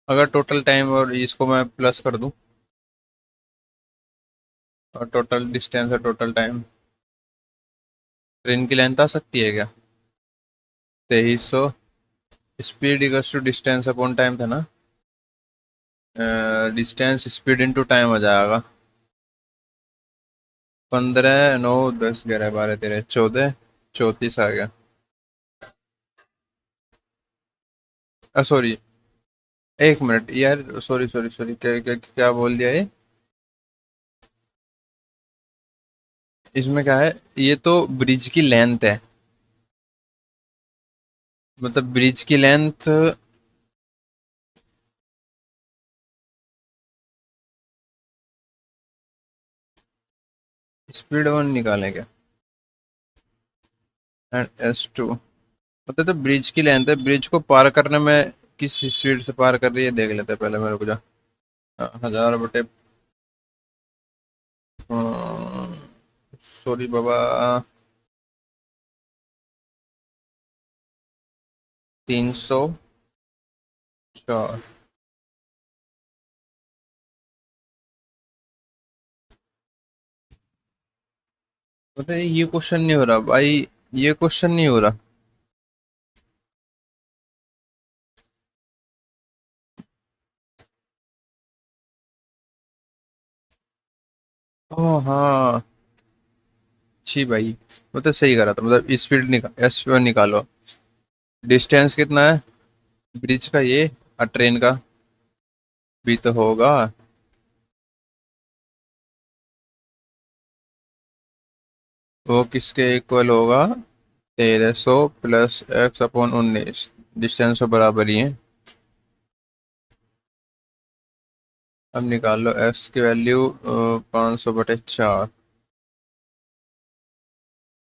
अगर total time और इसको मैं प्लस कर दूं और टोटल डिस्टेंस और टोटल टाइम, ट्रेन की लेंथ आ सकती है क्या? 2300। Speed equals to distance upon time था ना? डिस्टेंस स्पीड इनटू टाइम हो जाएगा। 15, 9, 10, 11, 12, 13, 14, 34 आ गया। सॉरी, एक मिनट यार, सॉरी सॉरी सॉरी, क्या क्या क्या बोल दिया ये। इसमें क्या है, ये तो ब्रिज की लेंथ है, मतलब ब्रिज की लेंथ। स्पीड वन निकालेंगे एंड S2, मतलब तो ब्रिज की लेंथ है, ब्रिज को पार करने में किस स्पीड से पार कर रही है देख लेते हैं पहले मेरे को जा। 1000 बटे, सॉरी बाबा, 304। मतलब ये क्वेश्चन नहीं हो रहा भाई, ये क्वेश्चन नहीं हो रहा। ओह हाँ, छी भाई, मतलब सही करा था, मतलब स्पीड निकाल, S1 निकालो। डिस्टेंस कितना है ब्रिज का ये, और ट्रेन का भी तो होगा। वो किसके इक्वल होगा, 1300 प्लस x/19, डिस्टेंस तो बराबर ही है। अब निकाल लो x की वैल्यू, 500/4,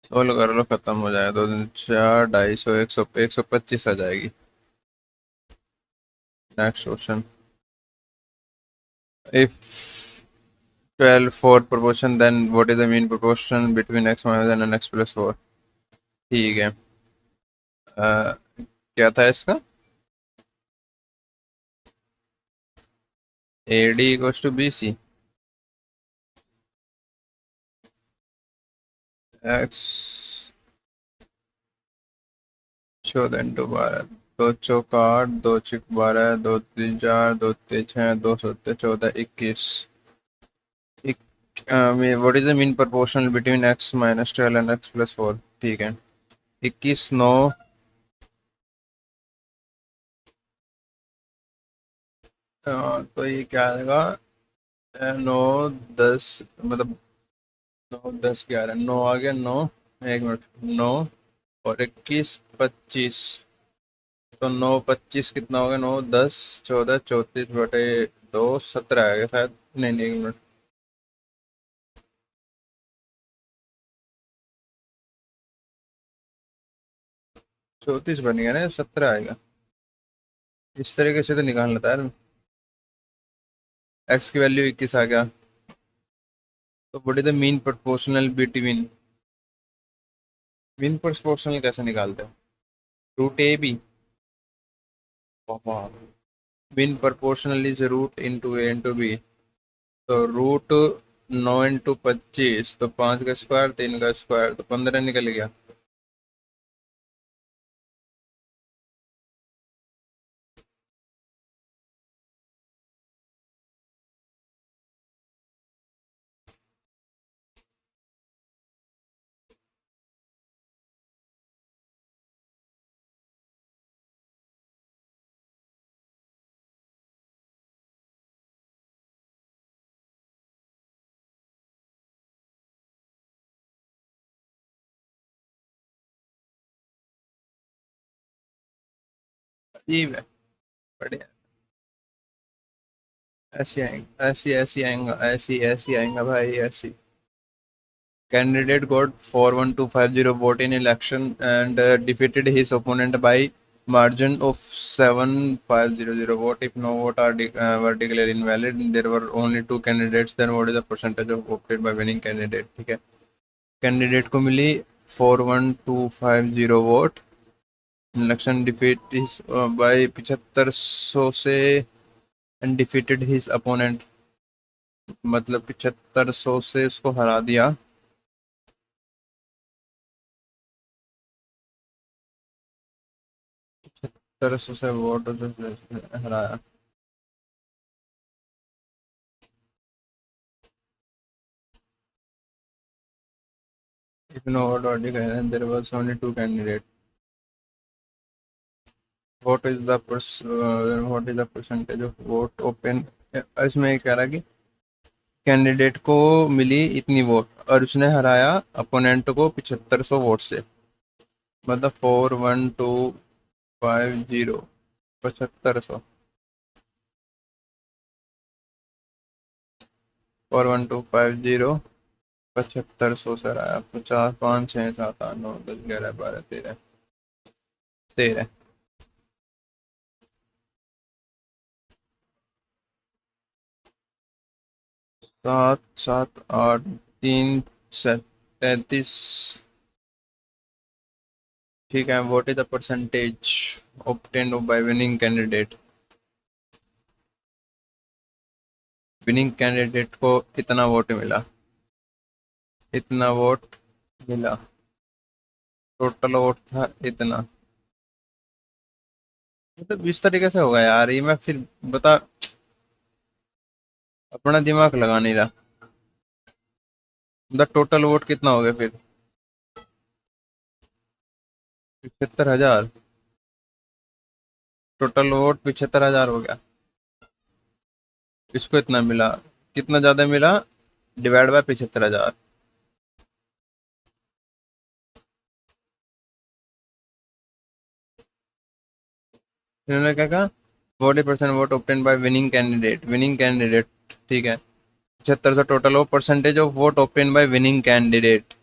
सोल्व कर लो, खत्म हो जाएगा, 2 4, 250, 125 आ जाएगी। Next question. If 12 4 proportion, then what is the mean proportion between x minus n and x plus 4? ठीक है। क्या था इसका, AD equals to BC, x 14 into 12, 2 चौक 8, 2 छिक 12, 2 3 4, 2 3 6, 2 7 14, 21। What is the mean proportional between x minus 12 and x plus 4? ठीक है। 21, 9, तो ये क्या आएगा, 9, 10, मतलब 9, 10, 11, 9 आ गया, 9, एक मिनट, 9 और 21, 25, तो 9, 25 कितना होगा, 9, 10, 14, 34/2, 17 आएगा शायद, नहीं नहीं, एक मिनट, 34 बन गया ना, 17 आएगा। इस तरीके से तो निकाल लेता है यार। एक्स की वैल्यू 21 आ गया, तो what is the mean proportional between, mean proportional कैसे निकालते हैं, √AB। Mean proportional is root into A into B, तो रूट 9 into 25, तो 5 का स्क्वायर, 3 का स्क्वायर, तो 15 निकल गया। अजीब है, बढ़िया। ऐसी आएंगे, ऐसी ऐसी आएंगा, ऐसी ऐसी आएंगा भाई, ऐसी। Candidate got 41250 vote in election and defeated his opponent by margin of 7500 vote. If no vote were declared invalid, there were only two candidates. Then what is the percentage of voted by winning candidate? ठीक है। Candidate को मिली 41250 vote, election defeat is by 7500 से, and defeated his opponent, मतलब 7500 से उसको हरा दिया। 7500 से वोट हराया। You know what article and there was only two candidates. What is the percentage of vote open? इसमें ये कह रहा कि कैंडिडेट को मिली इतनी वोट और उसने हराया अपोनेंट को 7500 वोट से, मतलब 41250 7500 41250 7500 सर आया 50 5 6 7 8 9 10 11 12 13 13 7 7 8 3 33। ठीक है, what is the percentage obtained by winning candidate को इतना वोट मिला, इतना वोट मिला, टोटल वोट था इतना। मतलब इस तरीके से होगा यार, ये मैं फिर बता, अपना दिमाग लगा नहीं रहा। मतलब टोटल वोट कितना हो गया फिर? 75,000। टोटल वोट 75,000 हो गया। इसको इतना मिला, कितना ज्यादा मिला? Divide by 75,000। इन्होंने क्या कहा? 40% vote obtain bye winning candidate. ठीक है, 75 टोटल वो percentage of vote obtain bye winning candidate.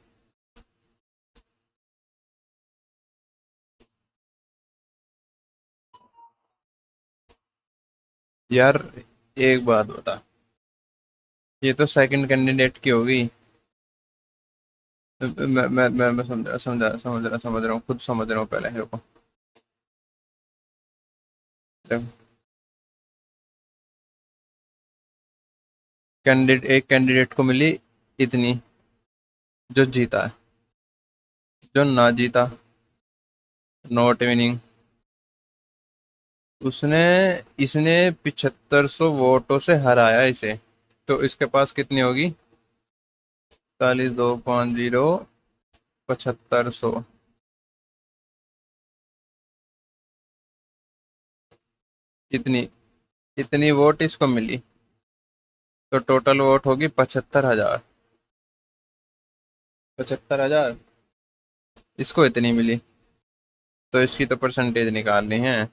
यार एक बात बता, ये तो सेकंड कैंडिडेट की होगी। मैं समझ रहा हूँ, खुद समझ रहा हूँ, पहले रुको। कैंडिडेट, एक कैंडिडेट को मिली इतनी, जो जीता है। जो ना जीता, नॉट विनिंग, उसने, इसने 7500 वोटों से हराया इसे, तो इसके पास कितनी होगी? 45250 7500। इतनी, इतनी वोट इसको मिली, तो टोटल वोट होगी 75,000। 75,000, इसको इतनी मिली, तो इसकी तो परसेंटेज निकालनी है।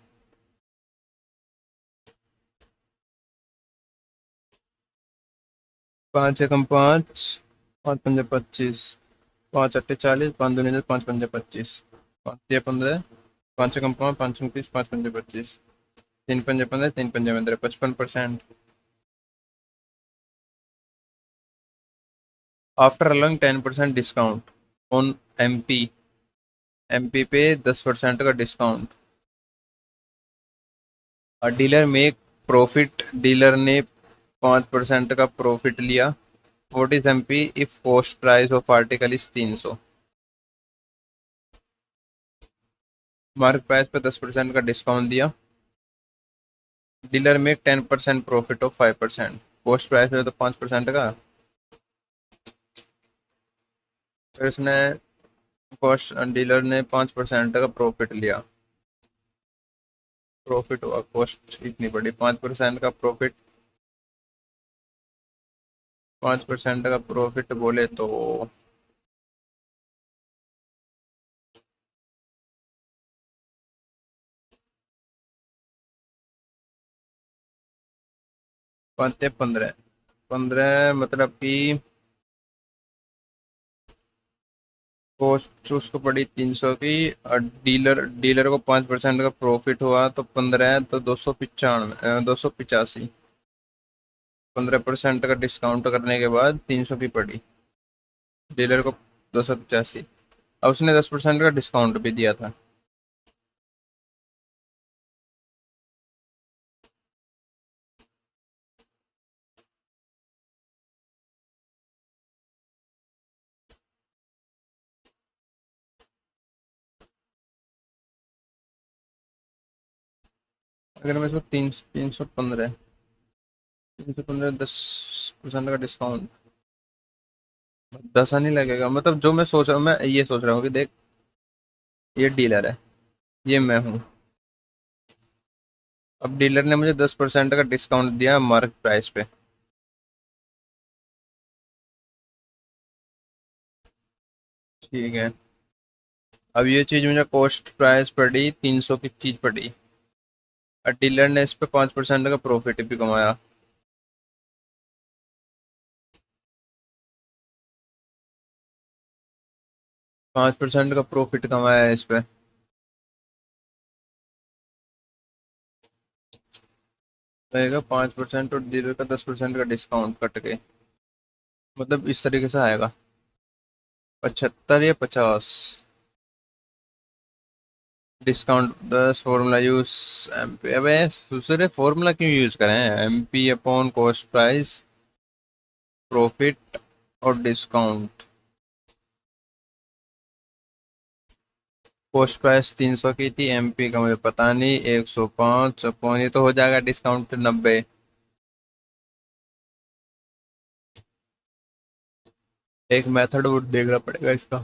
5 एकम 5, 5 पंजे 25, 5 अट्ठे 40, 5 दूनी 10, 5 पंजे 25, 5 तिया 15, 5 एकम 5, 5 29, 5 पंजे 25, 3 पंजे 15, 3 पंजे 15, 55%। After allowing 10% discount on MP, MP पे 10% का डिस्काउंट। और डीलर मेक प्रॉफिट, डीलर ने 5% का प्रॉफिट लिया। What is MP if cost price of article is 300? Mark price पे 10% का डिस्काउंट दिया, डीलर में 10% प्रॉफिट ऑफ 5%, कॉस्ट प्राइस है तो 5% का। फिर उसने, कॉस्ट डीलर ने 5% का प्रॉफिट लिया, प्रॉफिट हुआ, कॉस्ट इतनी बड़ी, 5% का प्रॉफिट, 5% का प्रॉफिट बोले तो 15, 15 मतलब कि कॉस्ट उसको पड़ी 300 की, और डीलर, डीलर को 5% का प्रॉफिट हुआ, तो 15 है तो 295, 285। 15% का डिस्काउंट करने के बाद 300 की पड़ी डीलर को, 285। और उसने 10% का डिस्काउंट भी दिया था। अगर मैं इसको 315, 315 10% का डिस्काउंट, दस नहीं लगेगा, मतलब जो मैं सोच रहा हूँ, मैं ये सोच रहा हूँ कि देख, ये डीलर है, ये मैं हूँ। अब डीलर ने मुझे 10% का डिस्काउंट दिया मार्क प्राइस पे। ठीक है। अब ये चीज मुझे कॉस्ट प्राइस पड़ी 300 की चीज पड़ी, और डीलर ने इस पे 5% का प्रॉफिट भी कमाया। 5% का प्रॉफिट कमाया है इस पे। रहेगा 5% और डीलर का 10% का डिस्काउंट कट के, मतलब इस तरीके से आएगा, 75 या 50। Discount 10, formula use M P. अबे दूसरे फॉर्मूला क्यों यूज करें, M P upon cost price, profit और डिस्काउंट। कॉस्ट प्राइस 300 की थी, एम पी का मुझे पता नहीं, 105 अपॉन, ये तो हो जाएगा डिस्काउंट 90। एक मेथड और देखना पड़ेगा इसका,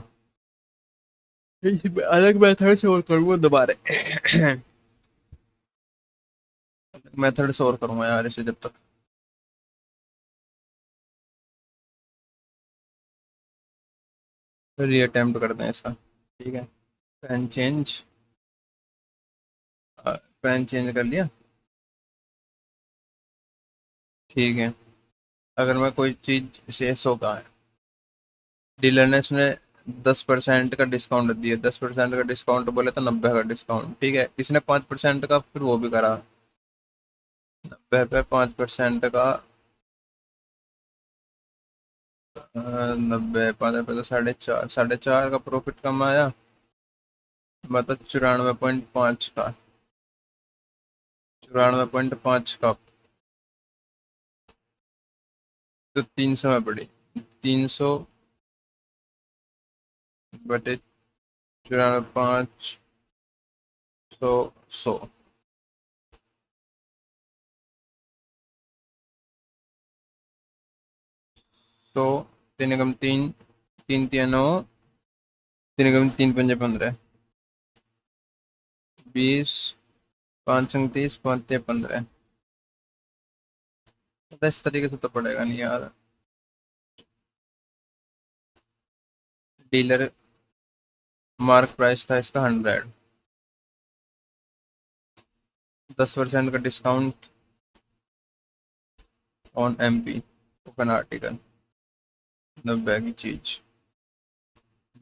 अलग मेथड से और करूँगा दोबारा। मेथड से और करूँगा यार इसे जब तक। री अटेम्प्ट करते हैं इसका। ठीक है। पेन चेंज, पेन चेंज कर लिया। ठीक है। अगर मैं कोई चीज़ से 100 का है, डीलर ने इसमें 10% का डिस्काउंट दिया, 10% का डिस्काउंट बोले तो 90 का डिस्काउंट, ठीक है, इसने 5% का फिर वो भी करा, 90 पे 5% का, 90 5 पे तो 4.5, 4.5 का प्रॉफिट कमाया, मतलब 94.5 का, 94.5 का, तो 300 में पड़ी, 300 बटे 94, 500, 100। तो तीन एकम तीन, तीन तिया नौ, तीन एकम तीन पंजे 15, 20, 5 संग 30, 5 तिया 15। पता इस तरीके से तो पड़ेगा नहीं यार। डीलर मार्क प्राइस था इसका 100, 10% का discount on M P, open article, 90 की चीज,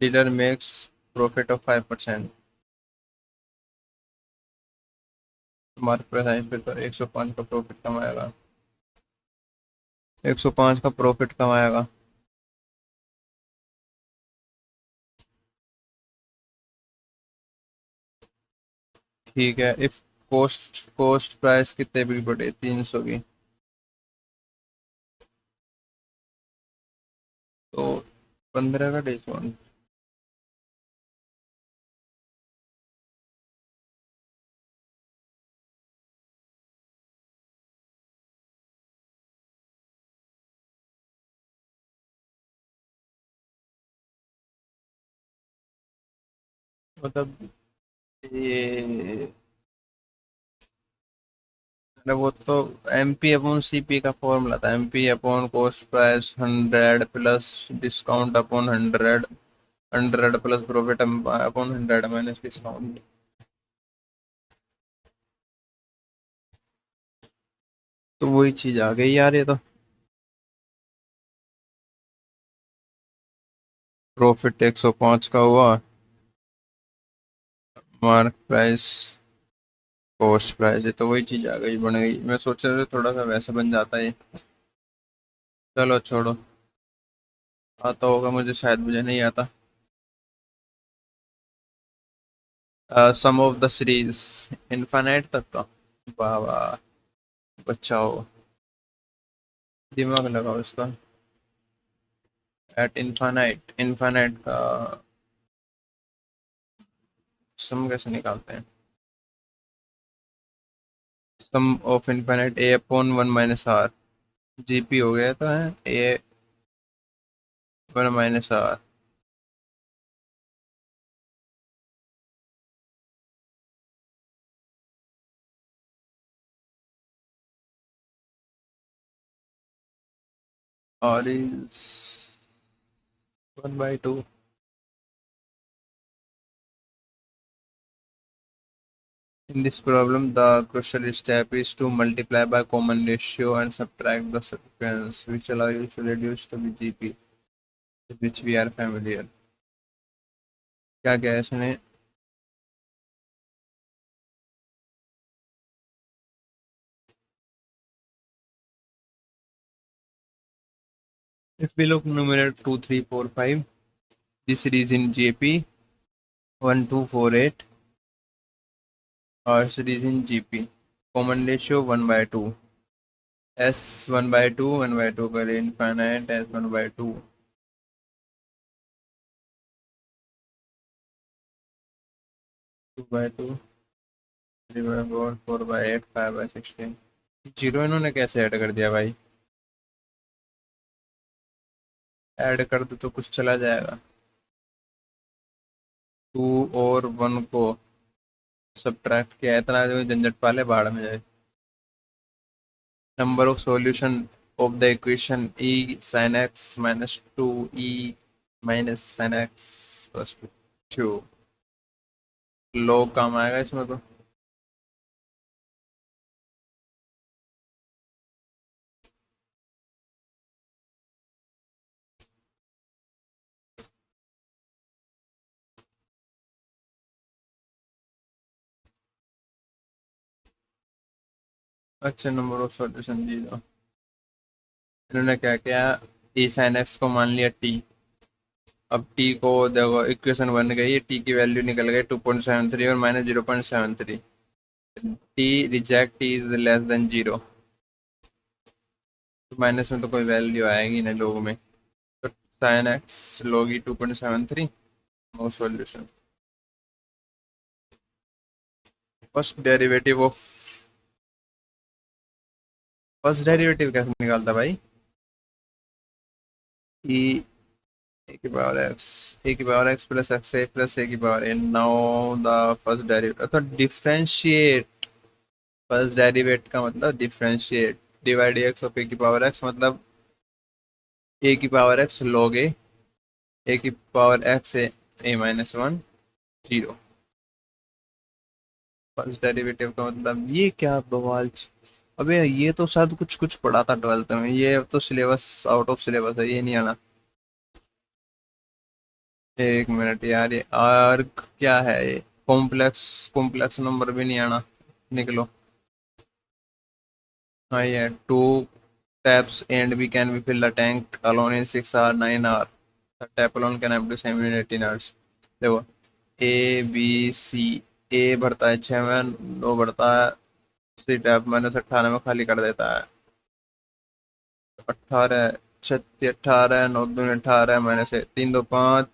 dealer makes profit of 5%। Mark price पे तो 105 का प्रॉफिट कमाएगा, 105 का प्रॉफिट कमाएगा। ठीक है। इफ कॉस्ट प्राइस कितने भी बढ़े, 300 की, तो 15 का डिस्काउंट, मतलब ये, अरे वो तो M P upon C P का फॉर्मूला था, M P upon cost price 100 plus discount upon 100, 100 plus profit upon 100 minus discount. तो वही चीज आ गई यार, ये तो प्रॉफिट 105 का हुआ, मार्क प्राइस कॉस्ट प्राइस, ये तो वही चीज आ गई, बन गई। मैं सोच रहा था थोड़ा सा वैसे बन जाता है। चलो छोड़ो, आता होगा मुझे शायद, मुझे नहीं आता। सम ऑफ द सीरीज, इनफाइनाइट तक का। वाह वाह, बचाओ, दिमाग लगाओ इसका। एट इनफाइनाइट, इनफाइनाइट का सम कैसे निकालते हैं, sum of infinite A upon one minus R, GP हो गया तो है ए 1 minus r. R is 1 by 2. In this problem, the crucial step is to multiply by common ratio and subtract the sequence, which allow you to reduce to BGP, with which we are familiar. क्या क्या है इसमें? If we look numerator 2, 3, 4, 5, this series in JP 1, 2, 4, 8, or series in GP. Common ratio 1 by 2. S 1 by 2, 1 by 2 करें infinite S 1 by 2. 2 by 2, 3 by 4, 4 by 8, 5 by 16. Zero इन्होंने कैसे add कर दिया भाई? ऐड कर दो तो कुछ चला जाएगा. 2 और 1 को सब्ट्रैक्ट किया, इतना जो झंझट पाले बाहर में जाए. Number of solution of the equation e sin x minus 2 e minus sin x plus 2. log काम आएगा इसमें तो. अच्छा, नंबर ऑफ सॉल्यूशन जी दो. इन्होंने क्या किया, e sin x को मान लिया t. अब t को देखो, इक्वेशन बन गई, t की वैल्यू निकल गई 2.73 और minus 0.73. t reject t is less than 0, तो माइनस में तो कोई वैल्यू आएगी ना लोग में. तो sin x log e 2.73. No solution. First derivative कैसे निकालता भाई? e a की power x plus X A plus A की power A. Now the first derivative, तो डिफरेंशिएट. फर्स्ट डेरिवेट का मतलब differentiate. Divide X of A की power x, मतलब ए की पावर एक्स log ए की पावर एक्स ए माइनस 1 0. फर्स्ट डेरिवेटिव का मतलब ये क्या बवाल. अबे ये तो शायद कुछ कुछ पढ़ा था 12th में, ये तो सिलेबस आउट ऑफ सिलेबस है, ये नहीं आना. एक मिनट यार, ये आर्क क्या है ये? कॉम्प्लेक्स कॉम्प्लेक्स नंबर भी नहीं आना. निकलो. हाँ, ये 2 taps and we can we fill the tank alone in 6 or 9 hour. The tap alone can have the same in 18 hours. देखो, ए बी सी. ए भरता है 6 में, 2 भरता है. सी टैप माइनस 18 में खाली कर देता है. 18 छत्तीस, 18 9 दूनी 18 माइनस 3 2 5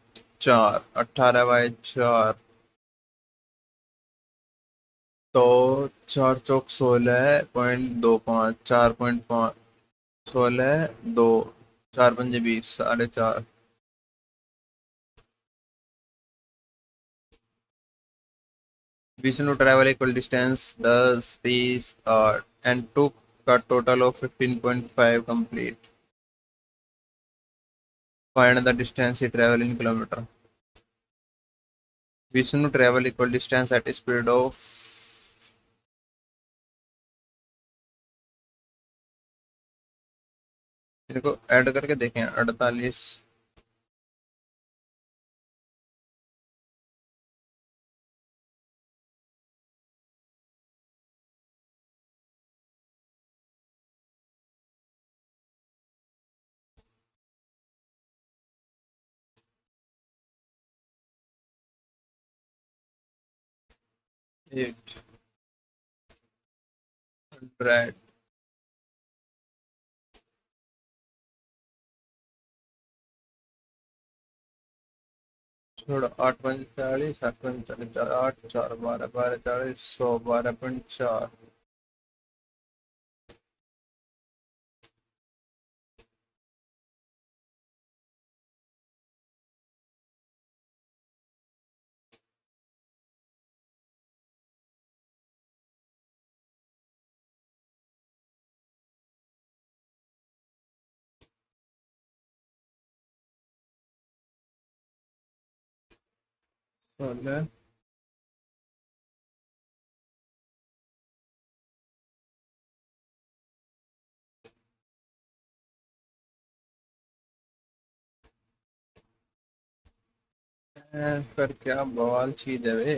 4, 18/4. तो 4 चौक 16.25, 4.5, 16 2, 4 पंजे 20, 4.5. Vishnu travel equal distance thus these are and took a total of 15.5 complete. Find the distance he travel in kilometer. Vishnu travel equal distance at speed of इनको ऐड करके देखें. 48. एट 100. छोड़ो. 8 5 40, 8 5 40, 8 4 12 12 40, 100 12.4. बोले पर क्या बवाल चीज है वे।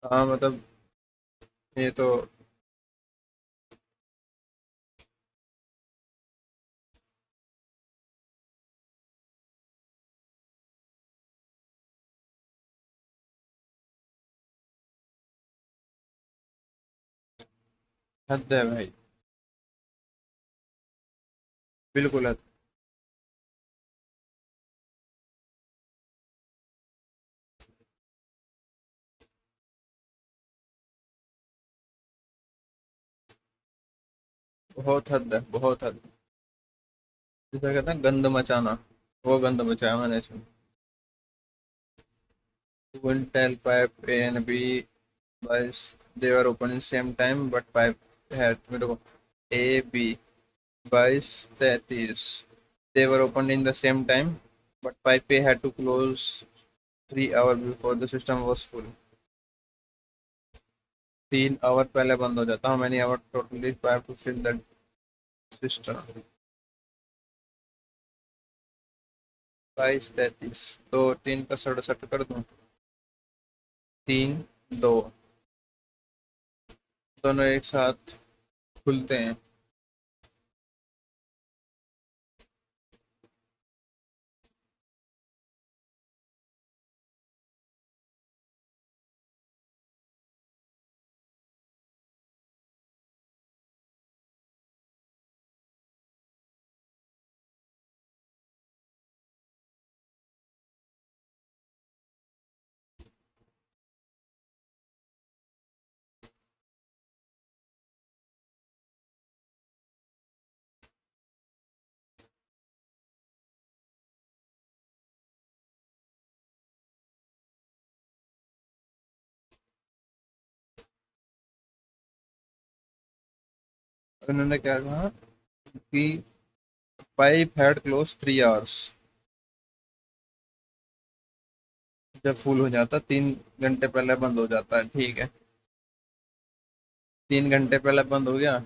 हाँ मतलब ये तो हद है भाई। बिल्कुल हद। बहुत हद है, बहुत हद। जिसे कहते हैं गंद मचाना, वो गंद मचाया मैंने इसमें। Wouldn't tell pipe A and B was they were open in same time, but pipe had A B by 33. They were opened in the same time, but pipe A had to close 3 hours before the system was full. 3 our पहले बंद हो जाता। How many hours totally pipe to fill that system? 22, तो 3 का 67 कर दूं। 3 2 दोनों एक साथ खुलते हैं। उन्होंने क्या कहा कि पाइप हैड क्लोज 3 आवर्स। जब फुल हो जाता 3 घंटे पहले बंद हो जाता है, ठीक है। 3 घंटे पहले बंद हो गया,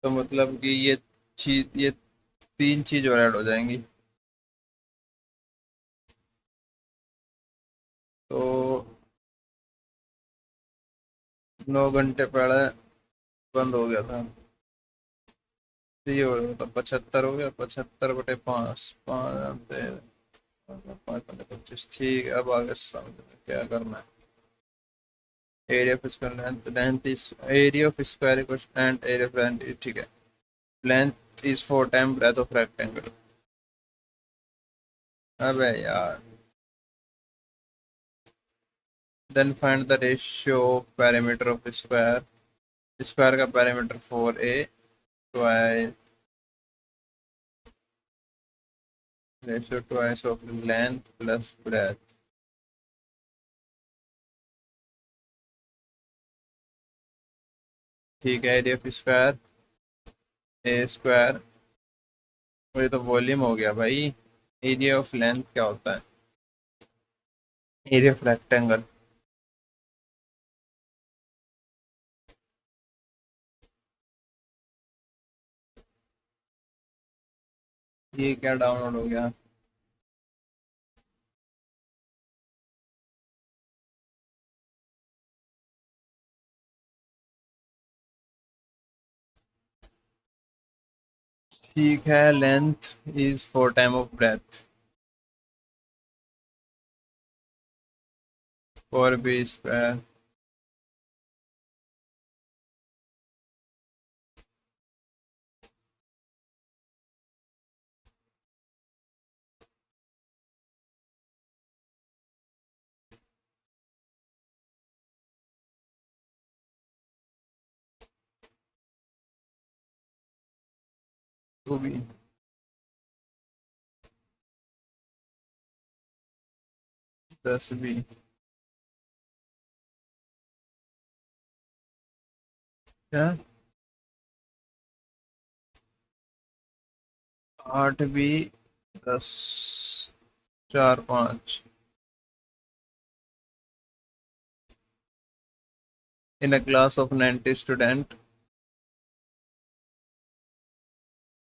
तो मतलब कि ये तीन चीज और ऐड हो जाएंगी। तो 9 घंटे पहले बंद हो गया था, तो ये हो गया तो 75 हो गया। 75/5, 5 5 25, ठीक है। अब आगे समझ में क्या करना है। Area of square length, length is area of square and area of length, ठीक है। Length is 4 time breadth of rectangle. अबे यार। Then find the ratio of parameter of square. Square का parameter 4a twice ratio twice of length plus breadth. ठीक है। Area of square A square, ये तो volume हो गया भाई। एरिया ऑफ लेंथ क्या होता है? Area of rectangle. ये क्या डाउनलोड हो गया? ठीक है। Length is 4 time of breadth. 4b square. Two B 10b। क्या? 8 भी 10, 4 5 in a class of 90 student.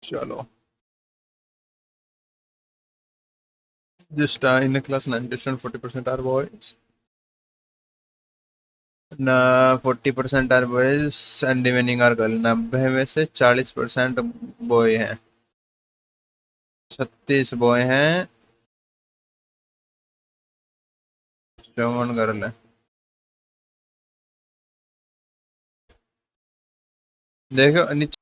चलो, just in a class 90 student 40% are boys, ना 40% are boys and remaining are girl. 90 में से 40% बॉय हैं, 36 बॉय हैं, 54 गर्ल है। देखो नीचे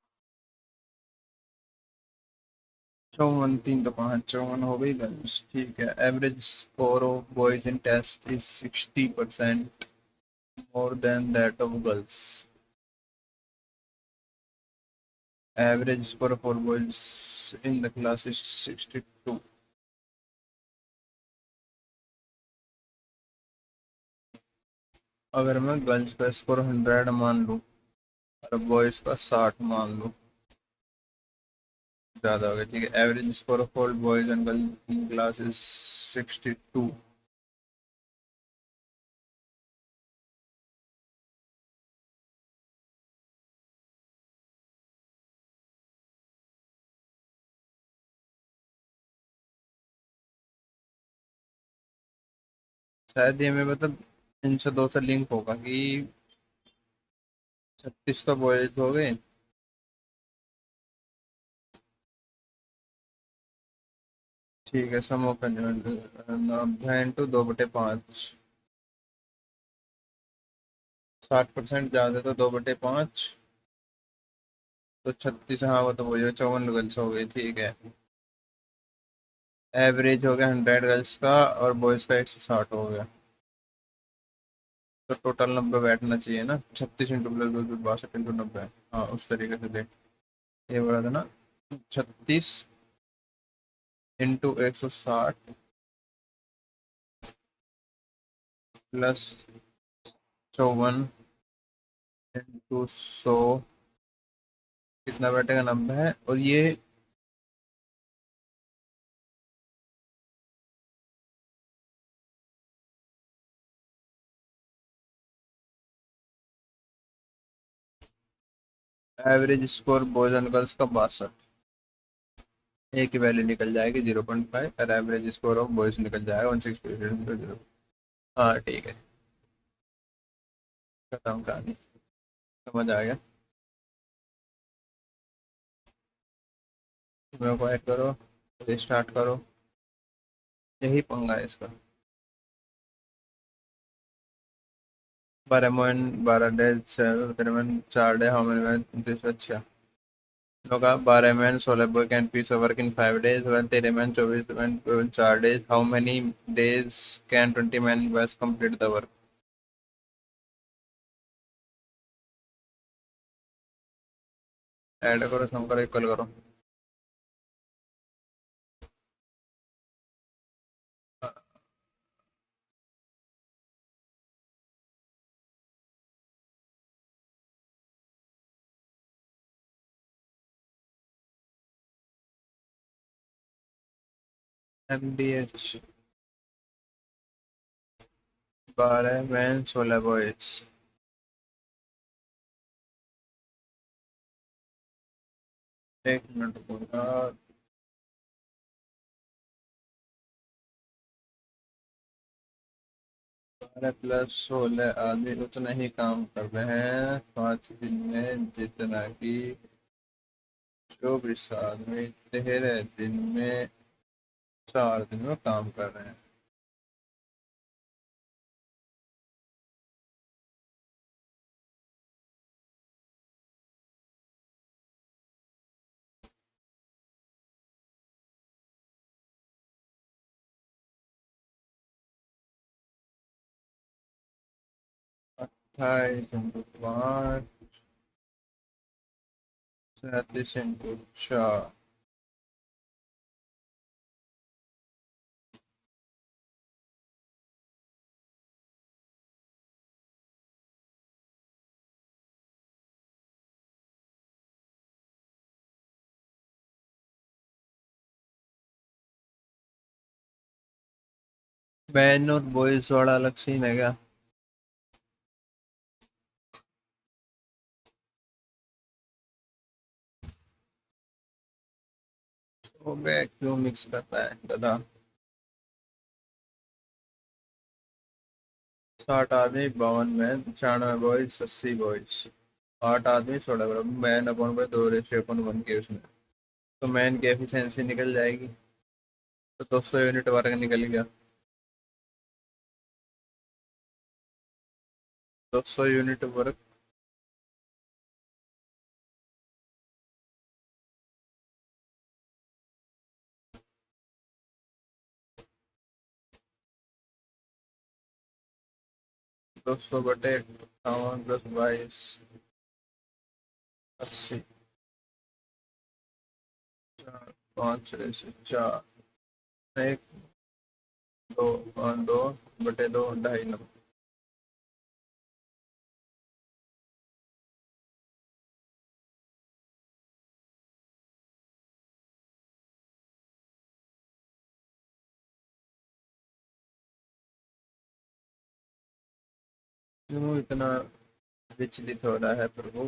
54 3 तो 5 54 हो गई गर्ल्स, ठीक है। Average score of boys in test is 60% more than that of girls. Average score for boys in the class is 62। अगर मैं गर्ल्स का स्कोर 100 मान लूँ और बॉयज का 60 मान लूँ, ज़्यादा हो गया, ठीक है। Average score of all boys and girls in class is 62। शायद ये मैं मतलब इनसे दो से लिंक होगा कि 36 तो बॉयज हो गए, ठीक है। सम ऑफ 90 इंटू 2/5, 60% ज़्यादा तो 2/5, तो 36, हाँ वो तो वही है, 54 गर्ल्स हो गई, ठीक है। एवरेज हो गया 100 गर्ल्स का और बॉयज़ का 160 हो गया, तो टोटल 90 बैठना चाहिए ना। 36 इंटू प्लस 62 इंटू 90, हाँ उस तरीके से देख, ये बोला था ना। 36 इंटू 160 प्लस 54 इंटू 100, कितना बैठेगा? 90 है। और ये average score boys and girls का 62, ए की वैल्यू निकल जाएगी 0.5 और एवरेज स्कोर ऑफ बॉयज निकल जाएगा 160। हाँ ठीक है, खत्म कहानी, समझ आ गया। मेरे को ऐड करो, स्टार्ट करो, यही पंगा है इसका। 12 डेज 4 डे, हाउ मेनी? अच्छा, होगा 12 man 16 boy can piece of work in 5 days, when 13 man 24 man 4 days, how many days can 20 man boys complete the work? Add करो, सम करो, इक्वल करो। MDH 12 मैन 16 बॉयज, 1 मिनट होगा। 12 + 16 आदमी उतना ही काम कर रहे हैं 5 दिन में जितना कि 24 आदमी 13 दिन में 4 दिन में काम कर रहे हैं। 28 इंटू 5, 37 इंटू 4, मैन और बॉयज वाला अलग सीन है क्या? वो बे क्यों मिक्स करता है गधा। 60 आदमी 52 मैन 96 बॉयज 80 बॉयज। 8 आदमी 16 मैन अपन पे 2:1 की उसमें। तो मैन की एफिशिएंसी निकल जाएगी। तो 200 यूनिट वर्क निकल गया। 200 यूनिट वर्क। 200/58 + 22 80। 5/4 एक 2/2 2/2 क्यों इतना विचलित हो रहा है प्रभु?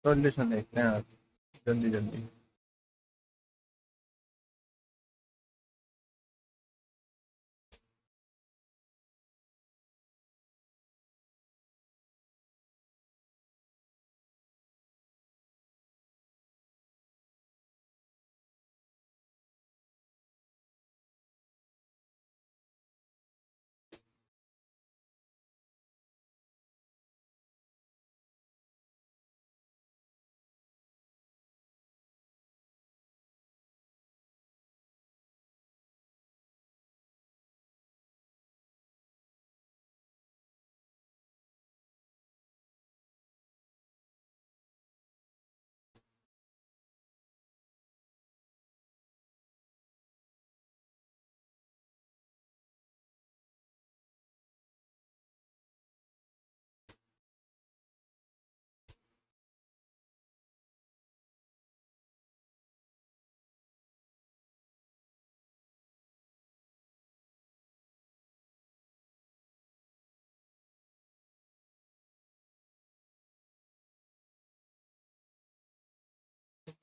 सॉल्यूशन देखते हैं आप, जल्दी जल्दी।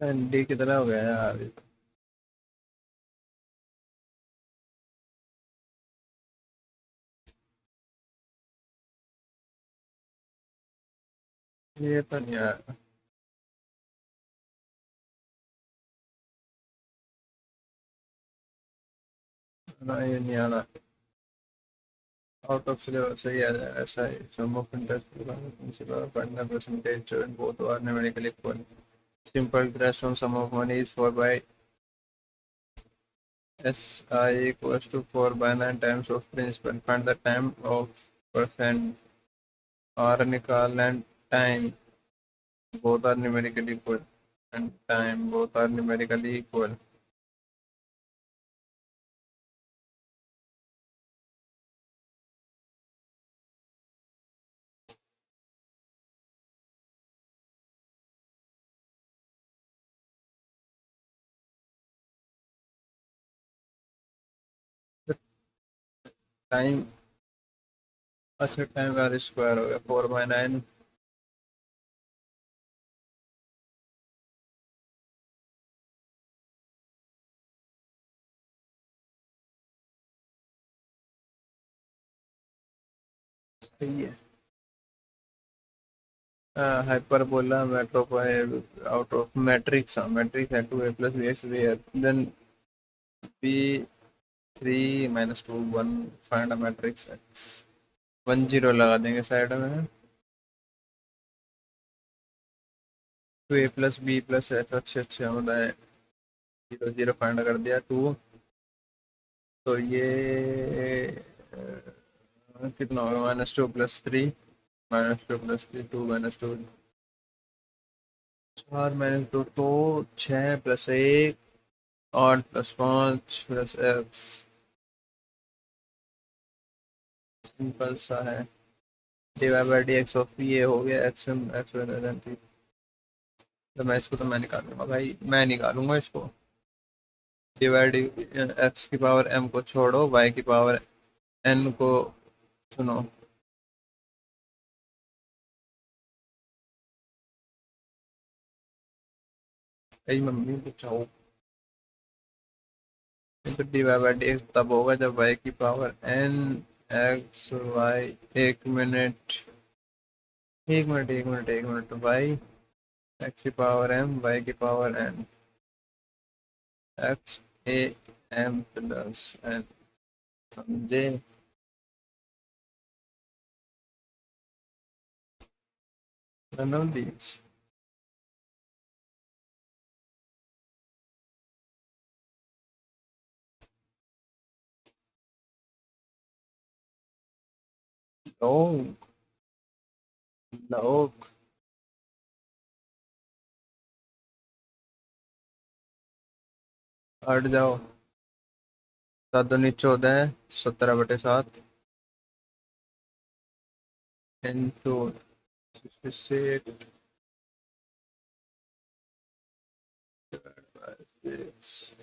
एनडी कितना हो गया यार? ये तो नहीं आया। ना ये नहीं आना। आउट ऑफ सिलेबस सही आ जाएगा ऐसा ही। Sum of interest principal find percentage जो in both are numerically equal. Simple interest on sum of money is 4 by SI equals to 4 by 9 times of principal. Find the time of percent R निकाल and time both are numerically equal and time both are numerically equal. Time. अच्छा time R square हो गया 4/9। सही है। Hyperbola मेट्रोपाई out of matrix matrix है 2a plus bx where then b 3 minus 2 1 find a matrix x 1 0 लगा देंगे side में। Two A plus B plus H, अच्छे अच्छे होता है। जीरो जीरो फाइंड कर दिया टू। तो ये कितना होगा, -2 + 3, -2 + 3, 2 - 2, 4 - 2 तो 6 + 1, 8 + 5 + x। सिंपल सा है। Divide by D x of ये हो गया एक्स एक्स। तो मैं इसको तो मैं निकालूंगा भाई, मैं निकालूंगा इसको। डिवाइड एक्स की पावर एम को छोड़ो, वाई की पावर एन को सुनो। यही मम्मी पूछाओ। तो डिवाइड बाई डी एक्स तब होगा जब वाई की पावर एन एक्स वाई। एक मिनट, एक मिनट वाई एक्स की पावर एम वाई की power N X A M plus N. समझे? none of these। लोग लोग हट जाओ। 7 × 2 = 14 है। 17/7 इंटू 66 by 6।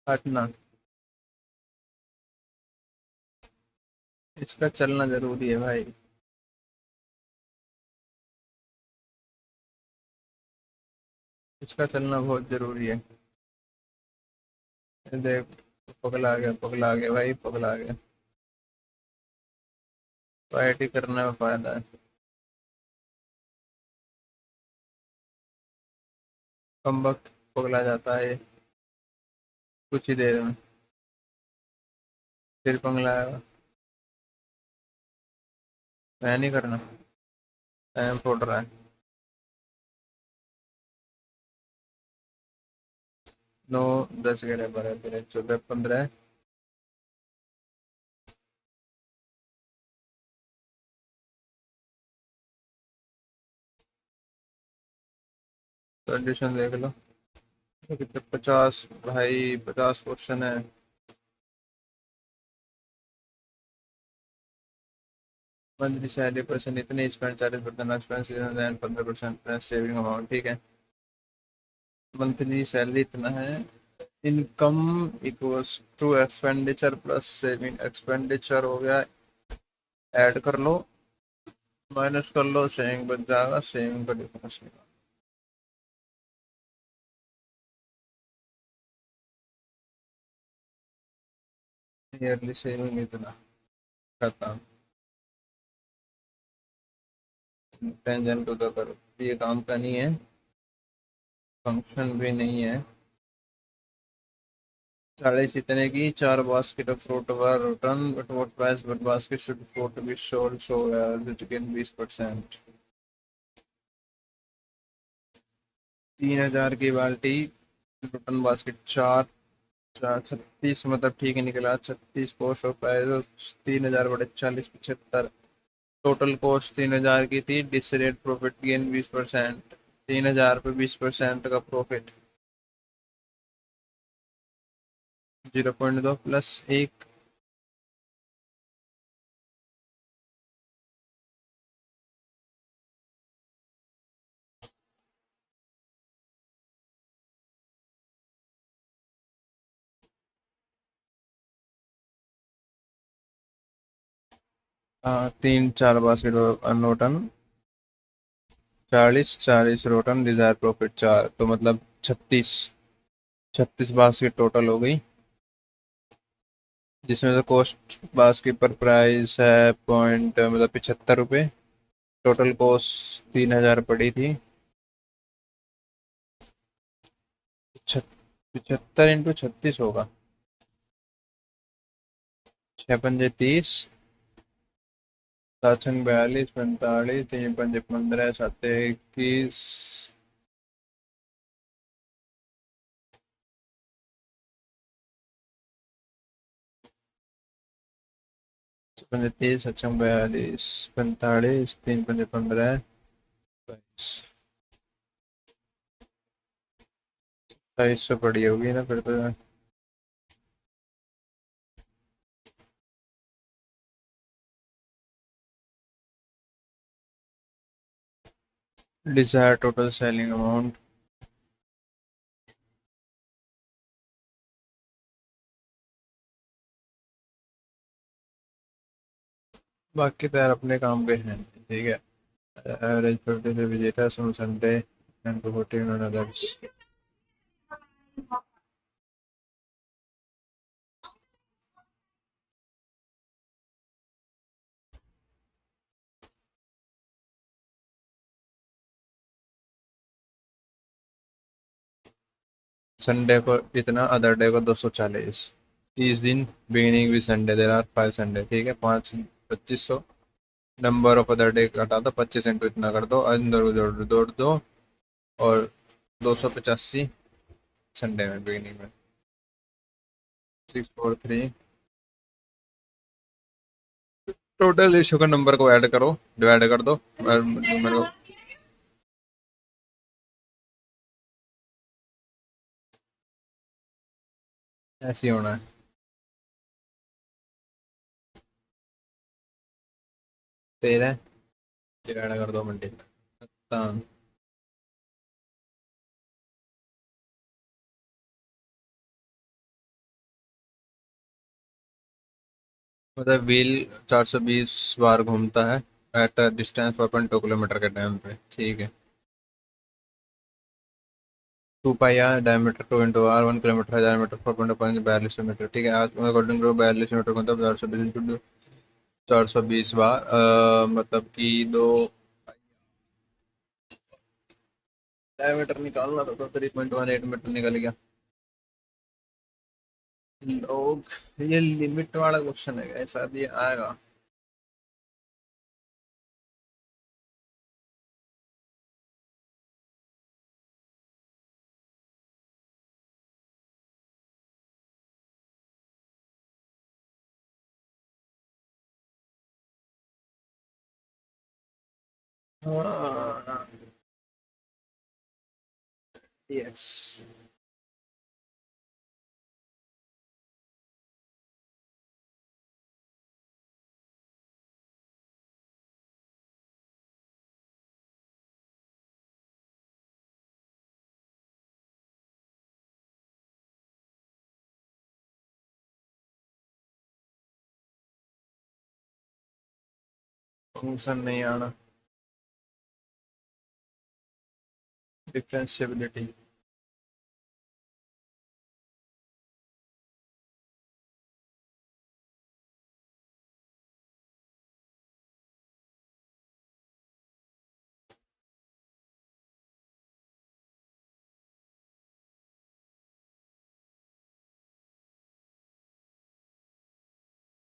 हटना। इसका चलना जरूरी है भाई। इसका चलना बहुत जरूरी है। ये देख, पगला गया पगला गया भाई पगला गया। पार्टी करने में फायदा है। कम वक्त पगला जाता है ये कुछ ही देर में। फिर पगलाएगा। मैं नहीं करना। टाइम फोड़ रहा है। 9 10 11 12 13 14 15। कंडीशन देख लो। ये कितने 50 भाई, 50 क्वेश्चन है। मंथली सैलरी परसेंट इतने स्पेंड, 40% एक्सपेंस, 15% सेविंग अमाउंट। ठीक है, मंथली सैलरी इतना है। Income equals to expenditure plus saving. Expenditure हो गया, ऐड कर लो, माइनस कर लो, सेविंग बच जाएगा। सेविंग का डिफरेंस निकालो। ईयरली सेविंग इतना, खत्म। टेंशन टू द करो, ये काम का नहीं है, फंक्शन भी नहीं है। साढ़े जितने की 4 basket of fruit were return but what price but basket should fruit be sold so that you gain 20%। 3000 की बाल्टी टोटल बास्केट चार, 36 मतलब ठीक ही निकला। 36 cost of price 3,000/40 75। Total cost 3,000 की थी। Dish rate profit gain 20%। 3,000 पे 20% का profit. 0.2 plus 1। 3 4 basket नोटन। 40 40 rotten Dzire profit 4 तो मतलब 36। 36 बास्केट टोटल हो गई, जिसमें से कॉस्ट बास्केट पर प्राइस है पॉइंट मतलब 75 रुपये। टोटल कॉस्ट 3,000 पड़ी थी। 75 × 36 होगा। 6 पंजे 30, 7 छंग 42, 45, 3 पंजे 15, 7 21। 6 पंजे 30, 7 छंग 42, 45, 3 पंजे 15, 22। 2200 पड़ी होगी ना फिर तो। Desire total selling amount. बाकी तो यार अपने काम पे हैं, ठीक है। Average 50 visitors on Sunday and 14 on others. Sunday को इतना, अदर डे को 240। 30 दिन, बिगिनिंग भी संडे, देर आर 5 संडे, ठीक है। 5 2500। नंबर ऑफ अदर डे घटा दो, 25 इंटू इतना कर दो, अंदर जोड़ दो। और 285 संडे में बिगिनिंग में। 643। टोटल इशू का नंबर को ऐड करो, डिवाइड कर दो। और मेरे को ऐसे ही होना है। तेरह डिवाइड कर दो मल्टी। मतलब व्हील 420 बार घूमता है एट अ डिस्टेंस 4.2 किलोमीटर के टाइम पे, ठीक है। 2 pi diameter 2 × r 1 kilometre 1,000 metre 4.5 42 metre, ठीक है। आज अकॉर्डिंग टू 42 मीटर मतलब 420 बार मतलब कि दो डायमीटर निकालना था तो 3.18 मीटर निकल गया। लोग, ये लिमिट वाला क्वेश्चन है, ऐसा ये आएगा। यस। फंक्शन नहीं आना। डिफरेंशिएबिलिटी।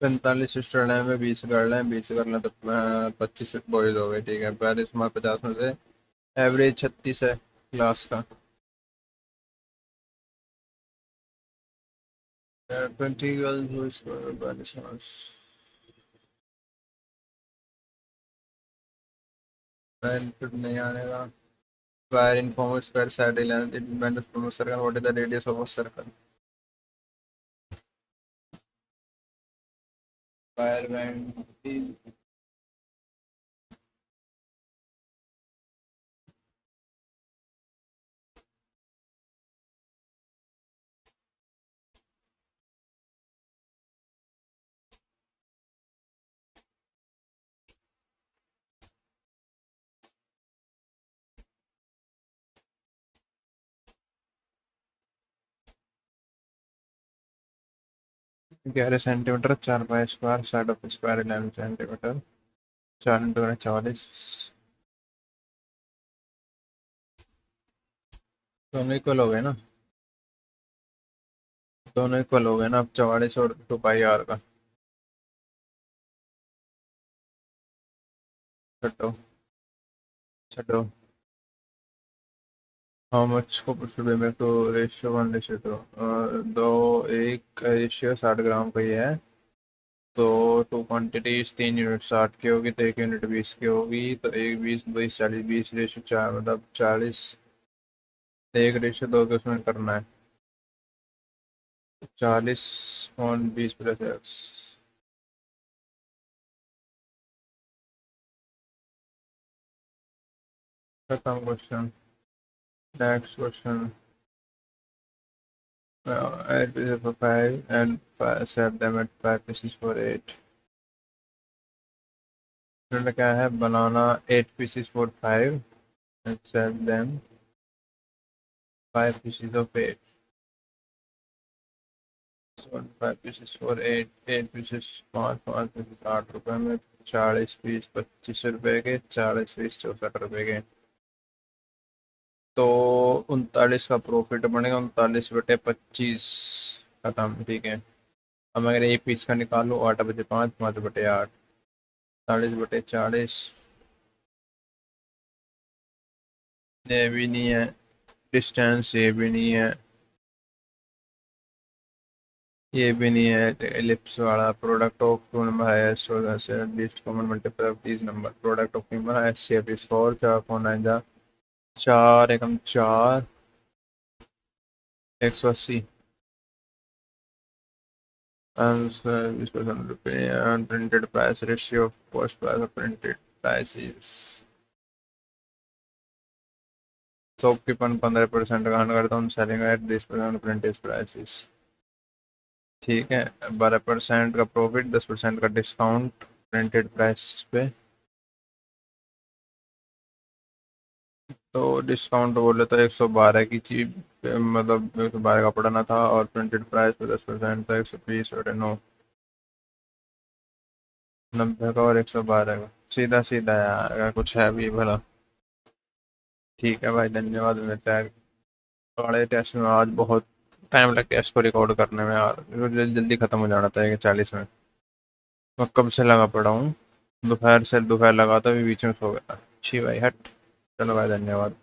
45 स्टूडेंट है, में 20 गर्ल है, 20 गर्ल है तो 25 बॉयज हो गए, ठीक है। 42 50 में से एवरेज 36 है क्लास का। 20 girls who scored by the shots. And फिर नहीं आने का. Where in form square side 11 it is bend from a circle. What is the radius of a circle? Where bend is ग्यारह centimetre 4 pi square side of square 11 centimetre 4 × 44 दोनों equal हो गए ना. दोनों इक्वल हो गए ना. अब 44 और 2 पाई r का छठो छठो. हाउ मच को should be make to ratio 1:2. दो एक रेशियो 60 ग्राम का ही है. तो टू क्वांटिटीज 3 यूनिट 60 की होगी तो 1 यूनिट 20 की होगी. तो एक 20 20 40 20:4 मतलब 40.1:2 के उसमें करना है. 40/20 + x. खत्म question. Next question. Add pieces for 5 and set them at 5 pieces for 8. फिर क्या है बनाना 8 pieces for 5 and set them 5 pieces of 8. So 5 pieces for 8 8 pieces 5 pieces 8 रुपए में 40 पीस 25 रुपए के 40 पीस 64 रुपए के. तो 39 का प्रॉफिट बनेगा 39/25. खत्म. ठीक है. अब अगर एक पीस का निकालो 8/5 5/8 40/40. ये भी नहीं है. डिस्टेंस ये भी नहीं है. ये भी नहीं है. एलिप्स वाला प्रोडक्ट ऑफ टू नंबर है से least common multiple of these number. Product of number है सी एफ इज 4 4 4 9 जा 4 एकम 4 180. and printed price ratio of cost price of printed price is. Shopkeeper 15% का करता हूँ. Selling at 10% printed prices. ठीक है. 12% का प्रॉफिट 10% का डिस्काउंट प्रिंटेड प्राइस पे. तो डिस्काउंट बोले तो 112 की चीज मतलब 112 का पड़ना था और प्रिंटेड प्राइस पे 10% था 120/9. 90 का और 112 का सीधा सीधा यार. अगर कुछ है भी भला. ठीक है भाई धन्यवाद. मिलता है बड़े टेस्ट में. आज बहुत टाइम लग गया इसको रिकॉर्ड करने में यार. जल्दी जल्दी खत्म हो जाना था 40 में. मैं कब से लगा पड़ा हूँ. दोपहर से दोपहर लगा था. अभी बीच में सो गया. अच्छी भाई हट. चलो भाई धन्यवाद.